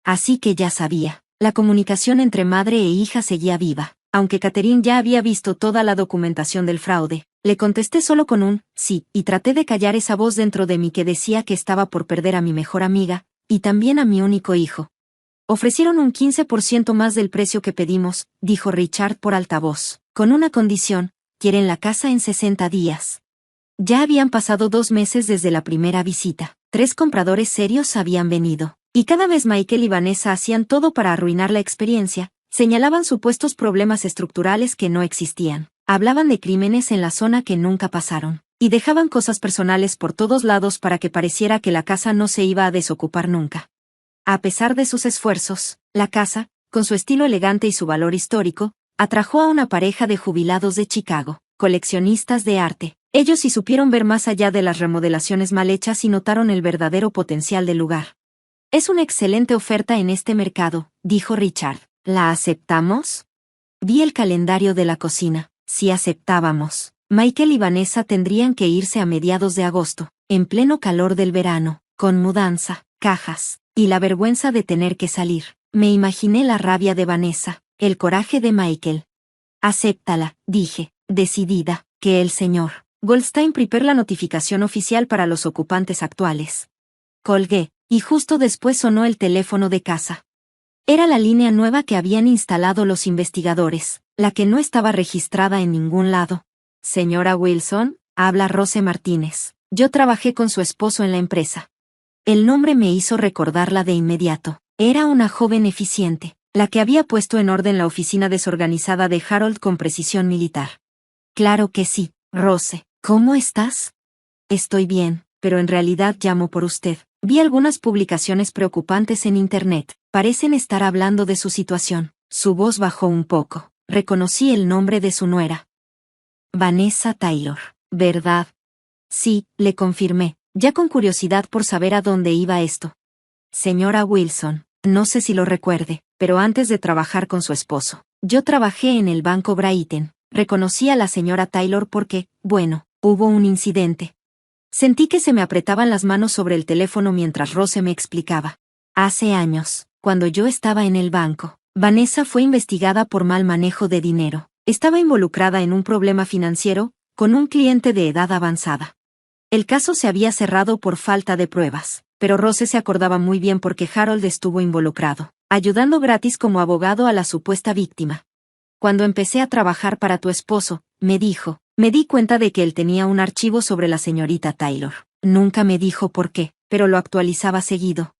Así que ya sabía. La comunicación entre madre e hija seguía viva. Aunque Catherine ya había visto toda la documentación del fraude, le contesté solo con un sí, y traté de callar esa voz dentro de mí que decía que estaba por perder a mi mejor amiga, y también a mi único hijo. Ofrecieron un 15% más del precio que pedimos, dijo Richard por altavoz, con una condición, quieren la casa en 60 días. Ya habían pasado 2 meses desde la primera visita. 3 compradores serios habían venido. Y cada vez Michael y Vanessa hacían todo para arruinar la experiencia, señalaban supuestos problemas estructurales que no existían, hablaban de crímenes en la zona que nunca pasaron, y dejaban cosas personales por todos lados para que pareciera que la casa no se iba a desocupar nunca. A pesar de sus esfuerzos, la casa, con su estilo elegante y su valor histórico, atrajo a una pareja de jubilados de Chicago, coleccionistas de arte. Ellos sí supieron ver más allá de las remodelaciones mal hechas y notaron el verdadero potencial del lugar. Es una excelente oferta en este mercado, dijo Richard. ¿La aceptamos? Vi el calendario de la cocina. Si aceptábamos, Michael y Vanessa tendrían que irse a mediados de agosto, en pleno calor del verano, con mudanza, cajas, y la vergüenza de tener que salir. Me imaginé la rabia de Vanessa, el coraje de Michael. Acéptala, dije, decidida, que el señor Goldstein prepare la notificación oficial para los ocupantes actuales. Colgué, y justo después sonó el teléfono de casa. Era la línea nueva que habían instalado los investigadores, la que no estaba registrada en ningún lado. Señora Wilson, habla Rose Martínez. Yo trabajé con su esposo en la empresa. El nombre me hizo recordarla de inmediato. Era una joven eficiente, la que había puesto en orden la oficina desorganizada de Harold con precisión militar. Claro que sí, Rose. ¿Cómo estás? Estoy bien, pero en realidad llamo por usted. Vi algunas publicaciones preocupantes en Internet. Parecen estar hablando de su situación. Su voz bajó un poco. Reconocí el nombre de su nuera. Vanessa Taylor, ¿verdad? Sí, le confirmé, ya con curiosidad por saber a dónde iba esto. Señora Wilson, no sé si lo recuerde, pero antes de trabajar con su esposo, yo trabajé en el Banco Brighton. Reconocí a la señora Taylor porque, bueno, hubo un incidente. Sentí que se me apretaban las manos sobre el teléfono mientras Rose me explicaba. Hace años, cuando yo estaba en el banco, Vanessa fue investigada por mal manejo de dinero. Estaba involucrada en un problema financiero, con un cliente de edad avanzada. El caso se había cerrado por falta de pruebas, pero Rose se acordaba muy bien porque Harold estuvo involucrado, ayudando gratis como abogado a la supuesta víctima. Cuando empecé a trabajar para tu esposo, me dijo, me di cuenta de que él tenía un archivo sobre la señorita Taylor. Nunca me dijo por qué, pero lo actualizaba seguido.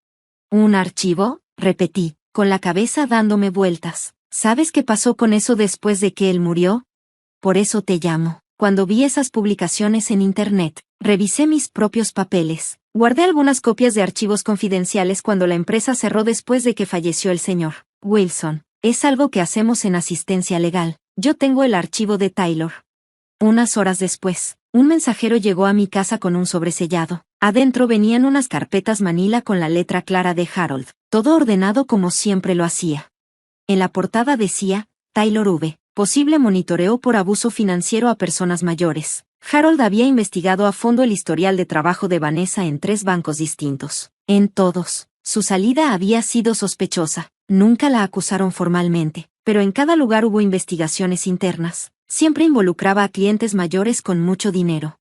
¿Un archivo? Repetí, con la cabeza dándome vueltas. ¿Sabes qué pasó con eso después de que él murió? Por eso te llamo. Cuando vi esas publicaciones en Internet, revisé mis propios papeles. Guardé algunas copias de archivos confidenciales cuando la empresa cerró después de que falleció el señor Wilson. Es algo que hacemos en asistencia legal. Yo tengo el archivo de Taylor. Unas horas después, un mensajero llegó a mi casa con un sobresellado. Adentro venían unas carpetas manila con la letra clara de Harold, todo ordenado como siempre lo hacía. En la portada decía, Taylor V. Posible monitoreo por abuso financiero a personas mayores. Harold había investigado a fondo el historial de trabajo de Vanessa en 3 bancos distintos. En todos, su salida había sido sospechosa. Nunca la acusaron formalmente, pero en cada lugar hubo investigaciones internas. Siempre involucraba a clientes mayores con mucho dinero.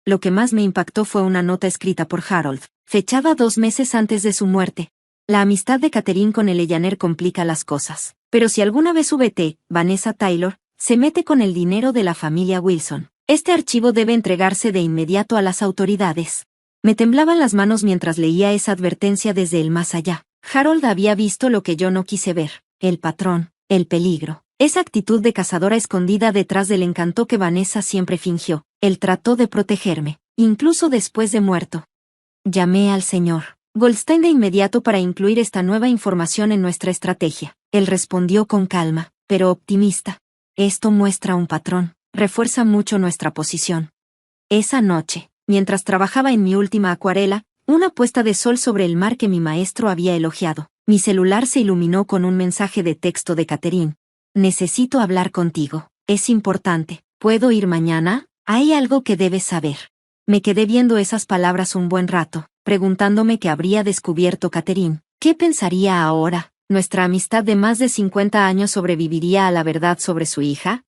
Lo que más me impactó fue una nota escrita por Harold, fechada 2 meses antes de su muerte. La amistad de Catherine con el Ellaner complica las cosas. Pero si alguna vez VT, Vanessa Taylor, se mete con el dinero de la familia Wilson, este archivo debe entregarse de inmediato a las autoridades. Me temblaban las manos mientras leía esa advertencia desde el más allá. Harold había visto lo que yo no quise ver, el patrón, el peligro, esa actitud de cazadora escondida detrás del encanto que Vanessa siempre fingió. Él trató de protegerme, incluso después de muerto. Llamé al señor Goldstein de inmediato para incluir esta nueva información en nuestra estrategia. Él respondió con calma, pero optimista. Esto muestra un patrón, refuerza mucho nuestra posición. Esa noche, mientras trabajaba en mi última acuarela, una puesta de sol sobre el mar que mi maestro había elogiado, mi celular se iluminó con un mensaje de texto de Catherine. Necesito hablar contigo, es importante. ¿Puedo ir mañana? Hay algo que debes saber. Me quedé viendo esas palabras un buen rato, preguntándome qué habría descubierto Catherine. ¿Qué pensaría ahora? ¿Nuestra amistad de más de 50 años sobreviviría a la verdad sobre su hija?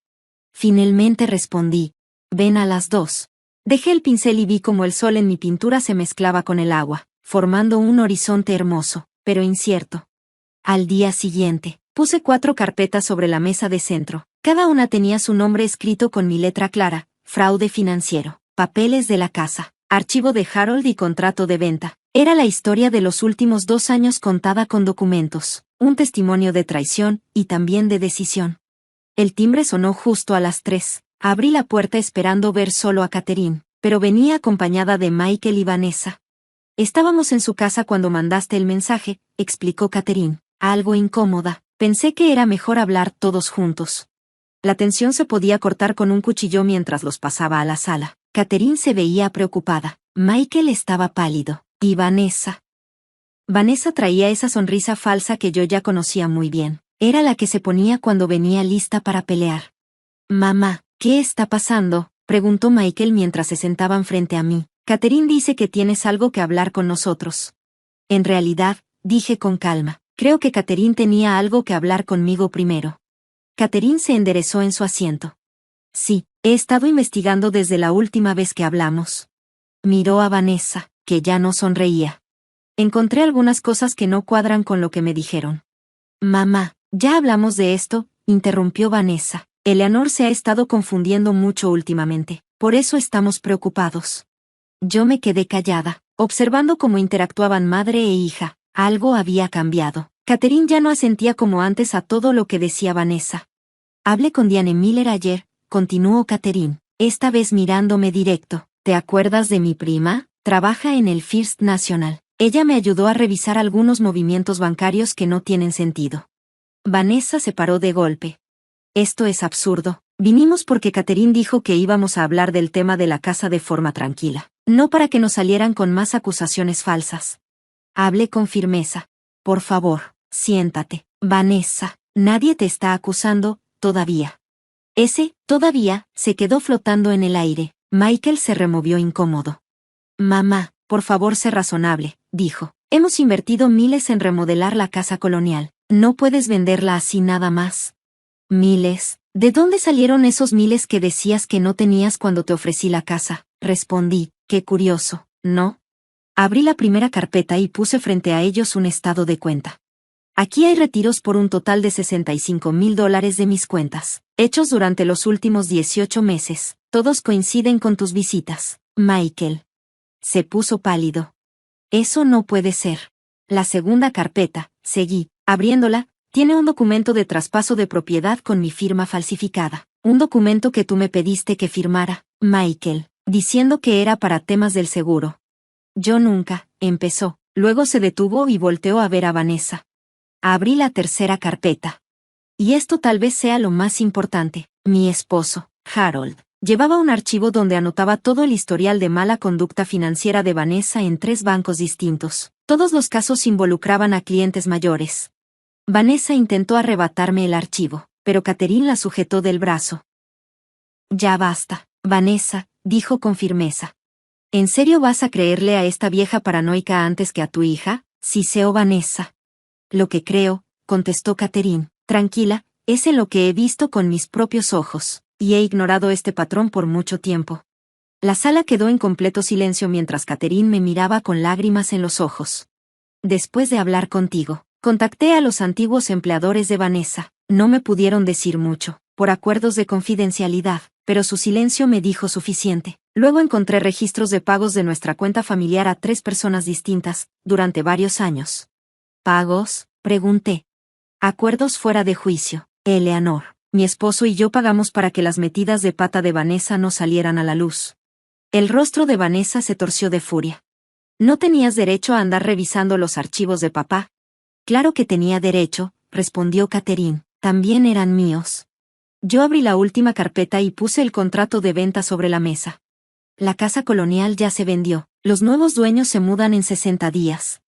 Finalmente respondí. Ven a las 2. Dejé el pincel y vi cómo el sol en mi pintura se mezclaba con el agua, formando un horizonte hermoso, pero incierto. Al día siguiente, puse 4 carpetas sobre la mesa de centro. Cada una tenía su nombre escrito con mi letra clara: fraude financiero, papeles de la casa, archivo de Harold y contrato de venta. Era la historia de los últimos 2 años contada con documentos, un testimonio de traición y también de decisión. El timbre sonó justo a las 3. Abrí la puerta esperando ver solo a Catherine, pero venía acompañada de Michael y Vanessa. Estábamos en su casa cuando mandaste el mensaje, explicó Catherine, algo incómoda. Pensé que era mejor hablar todos juntos. La tensión se podía cortar con un cuchillo mientras los pasaba a la sala. Catherine se veía preocupada. Michael estaba pálido. ¿Y Vanessa? Vanessa traía esa sonrisa falsa que yo ya conocía muy bien. Era la que se ponía cuando venía lista para pelear. Mamá, ¿qué está pasando?, preguntó Michael mientras se sentaban frente a mí. Catherine dice que tienes algo que hablar con nosotros. En realidad, dije con calma, creo que Catherine tenía algo que hablar conmigo primero. Catherine se enderezó en su asiento. Sí, he estado investigando desde la última vez que hablamos. Miró a Vanessa, que ya no sonreía. Encontré algunas cosas que no cuadran con lo que me dijeron. Mamá, ya hablamos de esto, interrumpió Vanessa. Eleanor se ha estado confundiendo mucho últimamente, por eso estamos preocupados. Yo me quedé callada, observando cómo interactuaban madre e hija. Algo había cambiado. Catherine ya no asentía como antes a todo lo que decía Vanessa. Hablé con Diane Miller ayer, continuó Catherine, esta vez mirándome directo. ¿Te acuerdas de mi prima? Trabaja en el First National. Ella me ayudó a revisar algunos movimientos bancarios que no tienen sentido. Vanessa se paró de golpe. Esto es absurdo. Vinimos porque Catherine dijo que íbamos a hablar del tema de la casa de forma tranquila, no para que nos salieran con más acusaciones falsas. Hablé con firmeza. Por favor, siéntate, Vanessa. Nadie te está acusando, todavía. Ese, todavía, se quedó flotando en el aire. Michael se removió incómodo. Mamá, por favor sé razonable, dijo. Hemos invertido miles en remodelar la casa colonial. No puedes venderla así nada más. ¿Miles? ¿De dónde salieron esos miles que decías que no tenías cuando te ofrecí la casa? Respondí, qué curioso, ¿no? Abrí la primera carpeta y puse frente a ellos un estado de cuenta. Aquí hay retiros por un total de $65,000 de mis cuentas, hechos durante los últimos 18 meses. Todos coinciden con tus visitas, Michael. Se puso pálido. Eso no puede ser. La segunda carpeta, seguí, abriéndola, tiene un documento de traspaso de propiedad con mi firma falsificada. Un documento que tú me pediste que firmara, Michael, diciendo que era para temas del seguro. Yo nunca, empezó. Luego se detuvo y volteó a ver a Vanessa. Abrí la tercera carpeta. Y esto tal vez sea lo más importante. Mi esposo, Harold, llevaba un archivo donde anotaba todo el historial de mala conducta financiera de Vanessa en 3 bancos distintos. Todos los casos involucraban a clientes mayores. Vanessa intentó arrebatarme el archivo, pero Catherine la sujetó del brazo. Ya basta, Vanessa, dijo con firmeza. ¿En serio vas a creerle a esta vieja paranoica antes que a tu hija? Siseó Vanessa. Lo que creo, contestó Catherine, tranquila, es en lo que he visto con mis propios ojos, y he ignorado este patrón por mucho tiempo. La sala quedó en completo silencio mientras Catherine me miraba con lágrimas en los ojos. Después de hablar contigo, contacté a los antiguos empleadores de Vanessa. No me pudieron decir mucho, por acuerdos de confidencialidad, pero su silencio me dijo suficiente. Luego encontré registros de pagos de nuestra cuenta familiar a 3 personas distintas, durante varios años. ¿Pagos?, pregunté. Acuerdos fuera de juicio. Eleanor, mi esposo y yo pagamos para que las metidas de pata de Vanessa no salieran a la luz. El rostro de Vanessa se torció de furia. ¿No tenías derecho a andar revisando los archivos de papá? Claro que tenía derecho, respondió Catherine. También eran míos. Yo abrí la última carpeta y puse el contrato de venta sobre la mesa. La casa colonial ya se vendió. Los nuevos dueños se mudan en 60 días.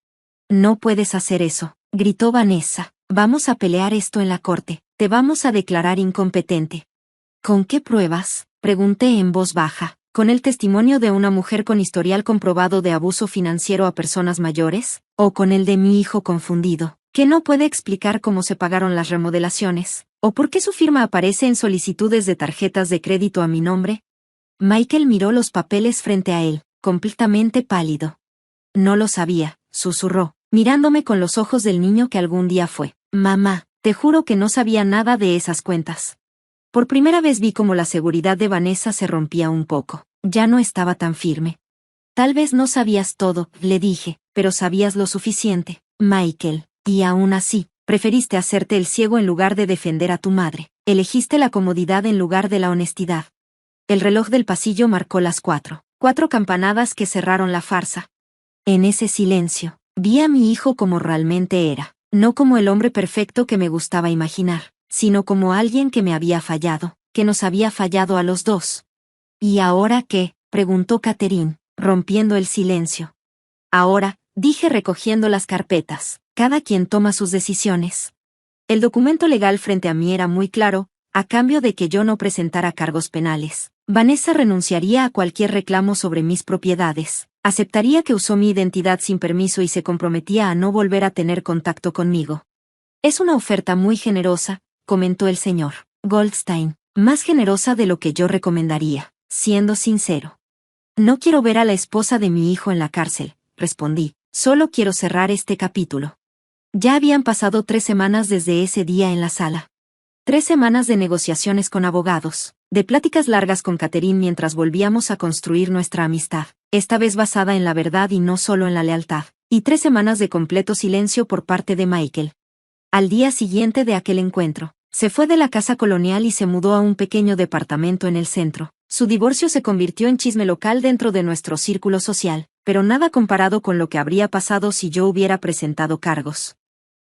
No puedes hacer eso, gritó Vanessa. Vamos a pelear esto en la corte. Te vamos a declarar incompetente. ¿Con qué pruebas?, pregunté en voz baja. ¿Con el testimonio de una mujer con historial comprobado de abuso financiero a personas mayores? ¿O con el de mi hijo confundido, que no puede explicar cómo se pagaron las remodelaciones? ¿O por qué su firma aparece en solicitudes de tarjetas de crédito a mi nombre? Michael miró los papeles frente a él, completamente pálido. No lo sabía, susurró, mirándome con los ojos del niño que algún día fue. Mamá, te juro que no sabía nada de esas cuentas. Por primera vez vi cómo la seguridad de Vanessa se rompía un poco. Ya no estaba tan firme. Tal vez no sabías todo, le dije, pero sabías lo suficiente, Michael. Y aún así, preferiste hacerte el ciego en lugar de defender a tu madre. Elegiste la comodidad en lugar de la honestidad. El reloj del pasillo marcó las 4. 4 campanadas que cerraron la farsa. En ese silencio, vi a mi hijo como realmente era, no como el hombre perfecto que me gustaba imaginar, sino como alguien que me había fallado, que nos había fallado a los dos. ¿Y ahora qué?, preguntó Catherine, rompiendo el silencio. Ahora, dije recogiendo las carpetas, cada quien toma sus decisiones. El documento legal frente a mí era muy claro, a cambio de que yo no presentara cargos penales. Vanessa renunciaría a cualquier reclamo sobre mis propiedades, aceptaría que usó mi identidad sin permiso y se comprometía a no volver a tener contacto conmigo. Es una oferta muy generosa, comentó el señor Goldstein, más generosa de lo que yo recomendaría, siendo sincero. No quiero ver a la esposa de mi hijo en la cárcel, respondí, solo quiero cerrar este capítulo. Ya habían pasado 3 semanas desde ese día en la sala. 3 semanas de negociaciones con abogados, de pláticas largas con Catherine mientras volvíamos a construir nuestra amistad, esta vez basada en la verdad y no solo en la lealtad, y 3 semanas de completo silencio por parte de Michael. Al día siguiente de aquel encuentro, se fue de la casa colonial y se mudó a un pequeño departamento en el centro. Su divorcio se convirtió en chisme local dentro de nuestro círculo social, pero nada comparado con lo que habría pasado si yo hubiera presentado cargos.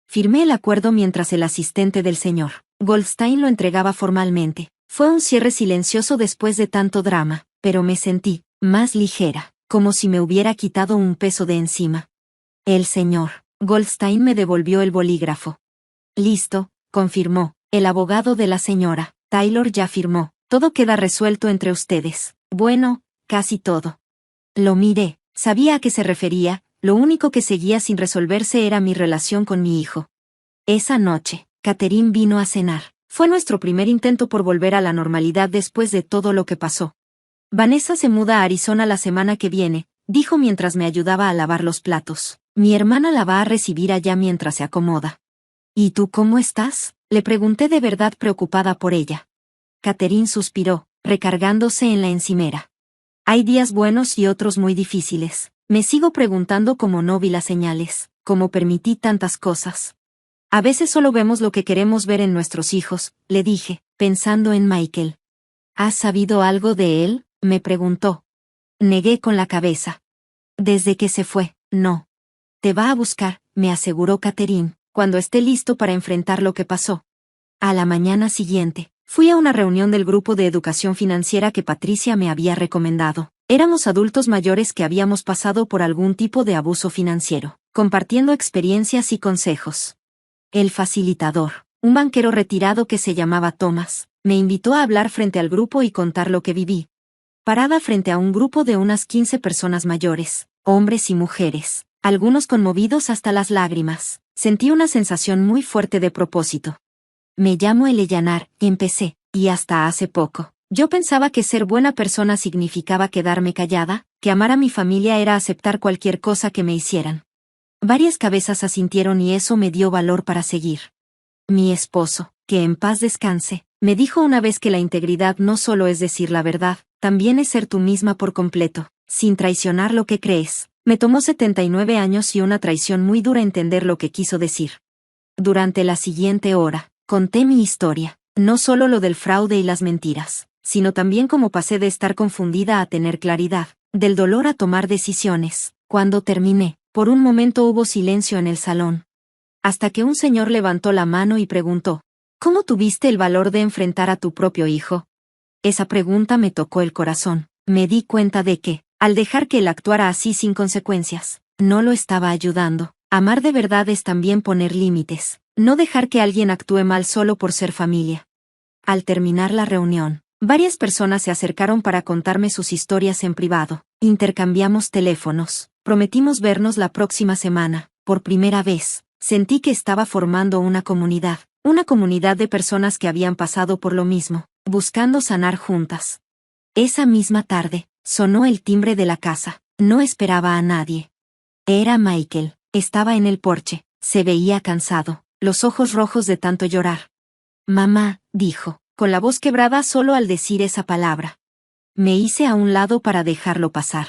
Firmé el acuerdo mientras el asistente del señor Goldstein lo entregaba formalmente. Fue un cierre silencioso después de tanto drama, pero me sentí más ligera, como si me hubiera quitado un peso de encima. El señor Goldstein me devolvió el bolígrafo. Listo, confirmó, el abogado de la señora Taylor ya firmó. Todo queda resuelto entre ustedes. Bueno, casi todo. Lo miré, sabía a qué se refería, lo único que seguía sin resolverse era mi relación con mi hijo. Esa noche, Catherine vino a cenar. Fue nuestro primer intento por volver a la normalidad después de todo lo que pasó. Vanessa se muda a Arizona la semana que viene, dijo mientras me ayudaba a lavar los platos. Mi hermana la va a recibir allá mientras se acomoda. ¿Y tú cómo estás?, le pregunté de verdad preocupada por ella. Catherine suspiró, recargándose en la encimera. Hay días buenos y otros muy difíciles. Me sigo preguntando cómo no vi las señales, cómo permití tantas cosas. A veces solo vemos lo que queremos ver en nuestros hijos, le dije, pensando en Michael. ¿Has sabido algo de él?, me preguntó. Negué con la cabeza. Desde que se fue, no. Te va a buscar, me aseguró Catherine, cuando esté listo para enfrentar lo que pasó. A la mañana siguiente, fui a una reunión del grupo de educación financiera que Patricia me había recomendado. Éramos adultos mayores que habíamos pasado por algún tipo de abuso financiero, compartiendo experiencias y consejos. El facilitador, un banquero retirado que se llamaba Thomas, me invitó a hablar frente al grupo y contar lo que viví. Parada frente a un grupo de unas 15 personas mayores, hombres y mujeres, algunos conmovidos hasta las lágrimas, sentí una sensación muy fuerte de propósito. Me llamo Eleanor, empecé, y hasta hace poco, yo pensaba que ser buena persona significaba quedarme callada, que amar a mi familia era aceptar cualquier cosa que me hicieran. Varias cabezas asintieron y eso me dio valor para seguir. Mi esposo, que en paz descanse, me dijo una vez que la integridad no solo es decir la verdad, también es ser tú misma por completo, sin traicionar lo que crees. Me tomó 79 años y una traición muy dura entender lo que quiso decir. Durante la siguiente hora, conté mi historia, no solo lo del fraude y las mentiras, sino también cómo pasé de estar confundida a tener claridad, del dolor a tomar decisiones. Cuando terminé, por un momento hubo silencio en el salón. Hasta que un señor levantó la mano y preguntó, ¿cómo tuviste el valor de enfrentar a tu propio hijo? Esa pregunta me tocó el corazón. Me di cuenta de que, al dejar que él actuara así sin consecuencias, no lo estaba ayudando. Amar de verdad es también poner límites, no dejar que alguien actúe mal solo por ser familia. Al terminar la reunión, varias personas se acercaron para contarme sus historias en privado. Intercambiamos teléfonos, prometimos vernos la próxima semana. Por primera vez, sentí que estaba formando una comunidad de personas que habían pasado por lo mismo, buscando sanar juntas. Esa misma tarde, sonó el timbre de la casa. No esperaba a nadie. Era Michael. Estaba en el porche. Se veía cansado, los ojos rojos de tanto llorar. Mamá, dijo, con la voz quebrada solo al decir esa palabra. Me hice a un lado para dejarlo pasar.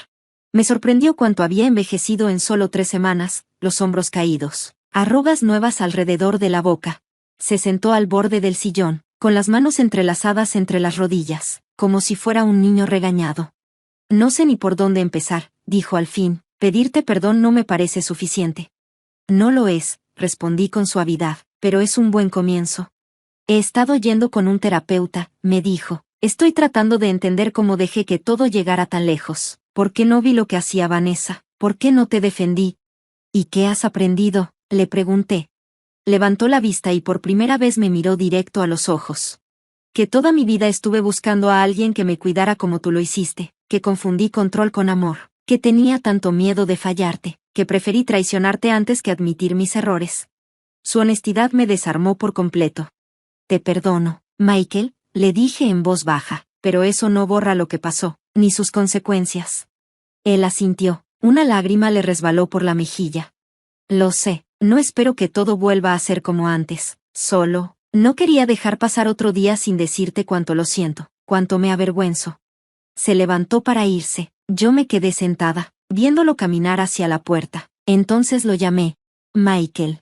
Me sorprendió cuánto había envejecido en solo 3 semanas, los hombros caídos, arrugas nuevas alrededor de la boca. Se sentó al borde del sillón, con las manos entrelazadas entre las rodillas, como si fuera un niño regañado. No sé ni por dónde empezar, dijo al fin, pedirte perdón no me parece suficiente. No lo es, respondí con suavidad, pero es un buen comienzo. He estado yendo con un terapeuta, me dijo. Estoy tratando de entender cómo dejé que todo llegara tan lejos. ¿Por qué no vi lo que hacía Vanessa? ¿Por qué no te defendí? ¿Y qué has aprendido?, le pregunté. Levantó la vista y por primera vez me miró directo a los ojos. Que toda mi vida estuve buscando a alguien que me cuidara como tú lo hiciste, que confundí control con amor, que tenía tanto miedo de fallarte, que preferí traicionarte antes que admitir mis errores. Su honestidad me desarmó por completo. Te perdono, Michael, le dije en voz baja, pero eso no borra lo que pasó, ni sus consecuencias. Él asintió, una lágrima le resbaló por la mejilla. Lo sé, no espero que todo vuelva a ser como antes, solo, no quería dejar pasar otro día sin decirte cuánto lo siento, cuánto me avergüenzo. Se levantó para irse, yo me quedé sentada, viéndolo caminar hacia la puerta, entonces lo llamé. Michael.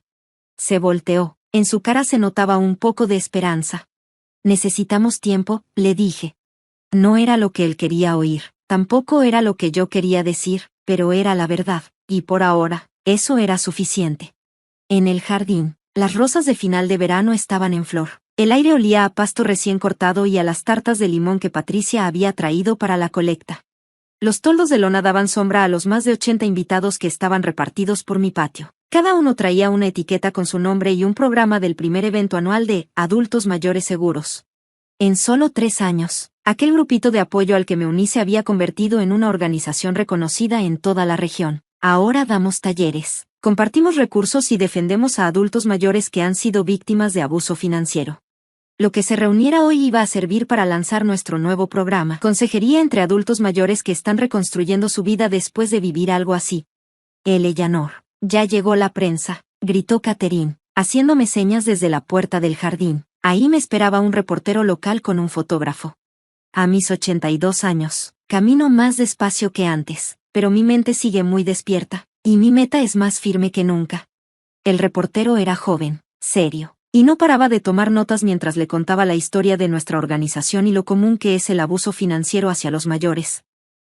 Se volteó, en su cara se notaba un poco de esperanza. Necesitamos tiempo, le dije. No era lo que él quería oír, tampoco era lo que yo quería decir, pero era la verdad, y por ahora, eso era suficiente. En el jardín, las rosas de final de verano estaban en flor. El aire olía a pasto recién cortado y a las tartas de limón que Patricia había traído para la colecta. Los toldos de lona daban sombra a los más de 80 invitados que estaban repartidos por mi patio. Cada uno traía una etiqueta con su nombre y un programa del primer evento anual de Adultos Mayores Seguros. En solo 3 años, aquel grupito de apoyo al que me uní se había convertido en una organización reconocida en toda la región. Ahora damos talleres, compartimos recursos y defendemos a adultos mayores que han sido víctimas de abuso financiero. Lo que se reuniera hoy iba a servir para lanzar nuestro nuevo programa, Consejería entre adultos mayores que están reconstruyendo su vida después de vivir algo así. Eleanor. Ya llegó la prensa, gritó Catherine, haciéndome señas desde la puerta del jardín. Ahí me esperaba un reportero local con un fotógrafo. A mis 82 años, camino más despacio que antes, pero mi mente sigue muy despierta, y mi meta es más firme que nunca. El reportero era joven, serio, y no paraba de tomar notas mientras le contaba la historia de nuestra organización y lo común que es el abuso financiero hacia los mayores.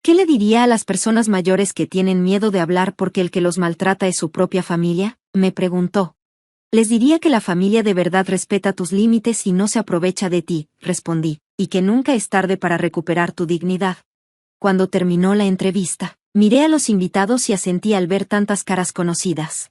¿Qué le diría a las personas mayores que tienen miedo de hablar porque el que los maltrata es su propia familia?, me preguntó. Les diría que la familia de verdad respeta tus límites y no se aprovecha de ti, respondí, y que nunca es tarde para recuperar tu dignidad. Cuando terminó la entrevista, miré a los invitados y asentí al ver tantas caras conocidas.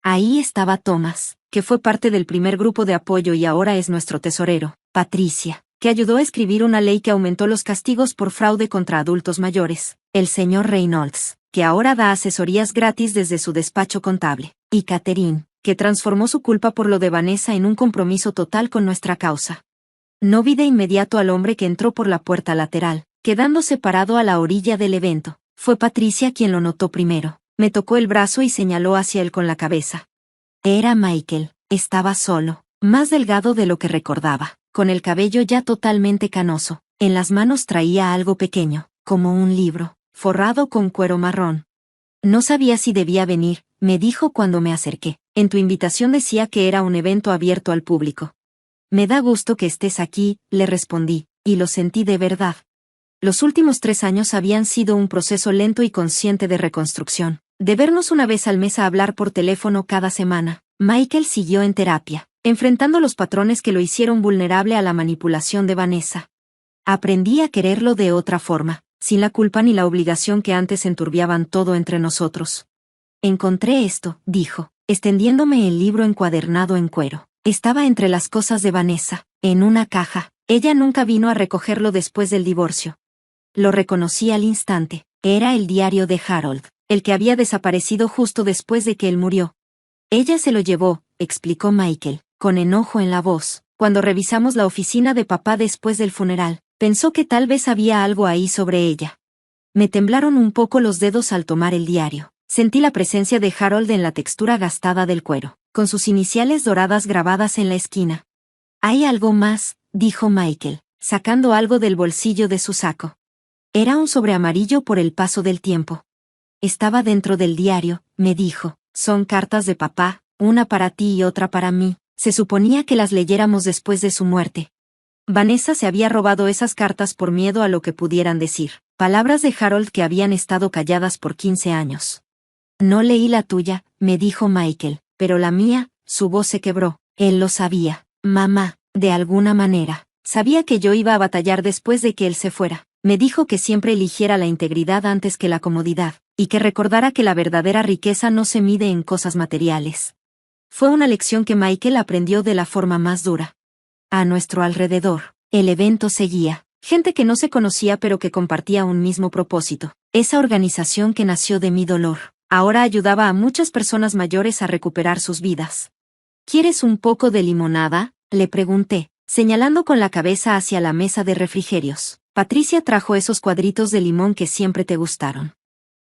Ahí estaba Thomas, que fue parte del primer grupo de apoyo y ahora es nuestro tesorero, Patricia, que ayudó a escribir una ley que aumentó los castigos por fraude contra adultos mayores, el señor Reynolds, que ahora da asesorías gratis desde su despacho contable, y Catherine, que transformó su culpa por lo de Vanessa en un compromiso total con nuestra causa. No vi de inmediato al hombre que entró por la puerta lateral, quedándose parado a la orilla del evento. Fue Patricia quien lo notó primero, me tocó el brazo y señaló hacia él con la cabeza. Era Michael, estaba solo, más delgado de lo que recordaba, con el cabello ya totalmente canoso, en las manos traía algo pequeño, como un libro, forrado con cuero marrón. No sabía si debía venir, me dijo cuando me acerqué. En tu invitación decía que era un evento abierto al público. Me da gusto que estés aquí, le respondí, y lo sentí de verdad. Los últimos 3 años habían sido un proceso lento y consciente de reconstrucción. De vernos una vez al mes a hablar por teléfono cada semana, Michael siguió en terapia, enfrentando los patrones que lo hicieron vulnerable a la manipulación de Vanessa. Aprendí a quererlo de otra forma, sin la culpa ni la obligación que antes enturbiaban todo entre nosotros. Encontré esto, dijo, extendiéndome el libro encuadernado en cuero. Estaba entre las cosas de Vanessa, en una caja. Ella nunca vino a recogerlo después del divorcio. Lo reconocí al instante. Era el diario de Harold, el que había desaparecido justo después de que él murió. Ella se lo llevó, explicó Michael, con enojo en la voz. Cuando revisamos la oficina de papá después del funeral, pensó que tal vez había algo ahí sobre ella. Me temblaron un poco los dedos al tomar el diario. Sentí la presencia de Harold en la textura gastada del cuero, con sus iniciales doradas grabadas en la esquina. Hay algo más, dijo Michael, sacando algo del bolsillo de su saco. Era un sobre amarillo por el paso del tiempo. Estaba dentro del diario, me dijo. Son cartas de papá, una para ti y otra para mí. Se suponía que las leyéramos después de su muerte. Vanessa se había robado esas cartas por miedo a lo que pudieran decir. Palabras de Harold que habían estado calladas por 15 años. No leí la tuya, me dijo Michael, pero la mía. Su voz se quebró. Él lo sabía. Mamá, de alguna manera, sabía que yo iba a batallar después de que él se fuera. Me dijo que siempre eligiera la integridad antes que la comodidad, y que recordara que la verdadera riqueza no se mide en cosas materiales. Fue una lección que Michael aprendió de la forma más dura. A nuestro alrededor, el evento seguía. Gente que no se conocía pero que compartía un mismo propósito. Esa organización que nació de mi dolor, ahora ayudaba a muchas personas mayores a recuperar sus vidas. ¿Quieres un poco de limonada?, le pregunté, señalando con la cabeza hacia la mesa de refrigerios. Patricia trajo esos cuadritos de limón que siempre te gustaron.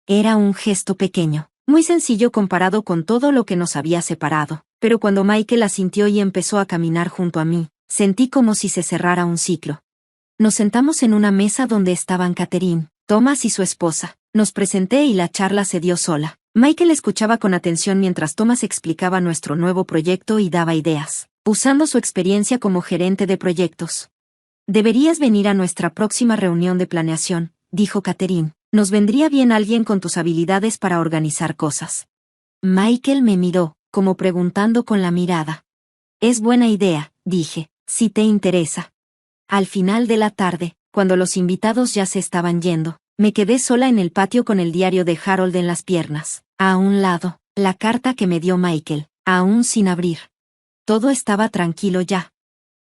Era un gesto pequeño, muy sencillo comparado con todo lo que nos había separado, pero cuando Michael asintió y empezó a caminar junto a mí, sentí como si se cerrara un ciclo. Nos sentamos en una mesa donde estaban Catherine, Thomas y su esposa. Nos presenté y la charla se dio sola. Michael escuchaba con atención mientras Thomas explicaba nuestro nuevo proyecto y daba ideas, usando su experiencia como gerente de proyectos. Deberías venir a nuestra próxima reunión de planeación, dijo Catherine. Nos vendría bien alguien con tus habilidades para organizar cosas. Michael me miró, como preguntando con la mirada. Es buena idea, dije, si te interesa. Al final de la tarde, cuando los invitados ya se estaban yendo, me quedé sola en el patio con el diario de Harold en las piernas. A un lado, la carta que me dio Michael, aún sin abrir. Todo estaba tranquilo ya.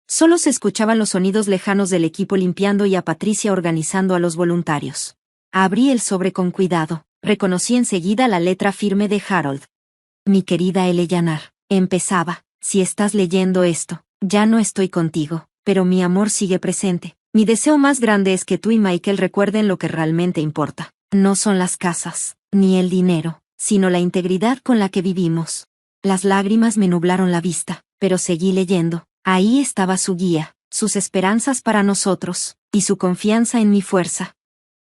Solo se escuchaban los sonidos lejanos del equipo limpiando y a Patricia organizando a los voluntarios. Abrí el sobre con cuidado, reconocí enseguida la letra firme de Harold. Mi querida Eleanor, empezaba, si estás leyendo esto, ya no estoy contigo, pero mi amor sigue presente. Mi deseo más grande es que tú y Michael recuerden lo que realmente importa. No son las casas, ni el dinero, sino la integridad con la que vivimos. Las lágrimas me nublaron la vista, pero seguí leyendo. Ahí estaba su guía, sus esperanzas para nosotros, y su confianza en mi fuerza.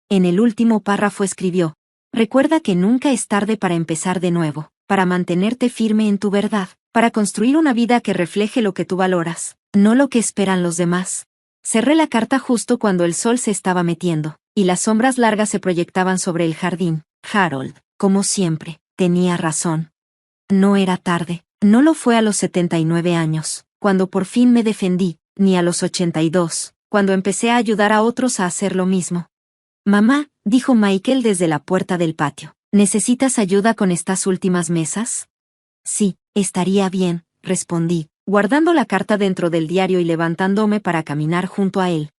En el último párrafo escribió: recuerda que nunca es tarde para empezar de nuevo, para mantenerte firme en tu verdad, para construir una vida que refleje lo que tú valoras, no lo que esperan los demás. Cerré la carta justo cuando el sol se estaba metiendo, y las sombras largas se proyectaban sobre el jardín. Harold, como siempre, tenía razón. No era tarde, no lo fue a los 79 años, cuando por fin me defendí, ni a los 82, cuando empecé a ayudar a otros a hacer lo mismo. Mamá, dijo Michael desde la puerta del patio, ¿necesitas ayuda con estas últimas mesas? Sí, estaría bien, respondí, guardando la carta dentro del diario y levantándome para caminar junto a él.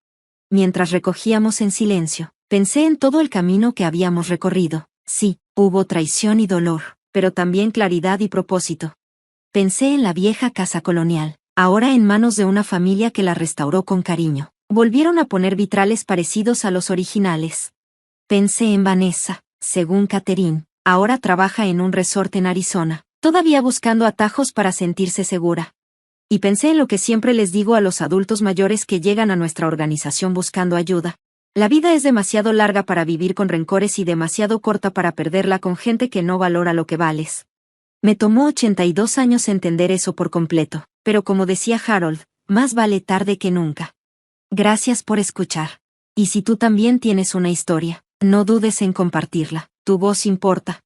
Mientras recogíamos en silencio, pensé en todo el camino que habíamos recorrido. Sí, hubo traición y dolor, pero también claridad y propósito. Pensé en la vieja casa colonial, ahora en manos de una familia que la restauró con cariño. Volvieron a poner vitrales parecidos a los originales. Pensé en Vanessa, según Catherine, ahora trabaja en un resort en Arizona, todavía buscando atajos para sentirse segura. Y pensé en lo que siempre les digo a los adultos mayores que llegan a nuestra organización buscando ayuda. La vida es demasiado larga para vivir con rencores y demasiado corta para perderla con gente que no valora lo que vales. Me tomó 82 años entender eso por completo, pero como decía Harold, más vale tarde que nunca. Gracias por escuchar. Y si tú también tienes una historia, no dudes en compartirla, tu voz importa.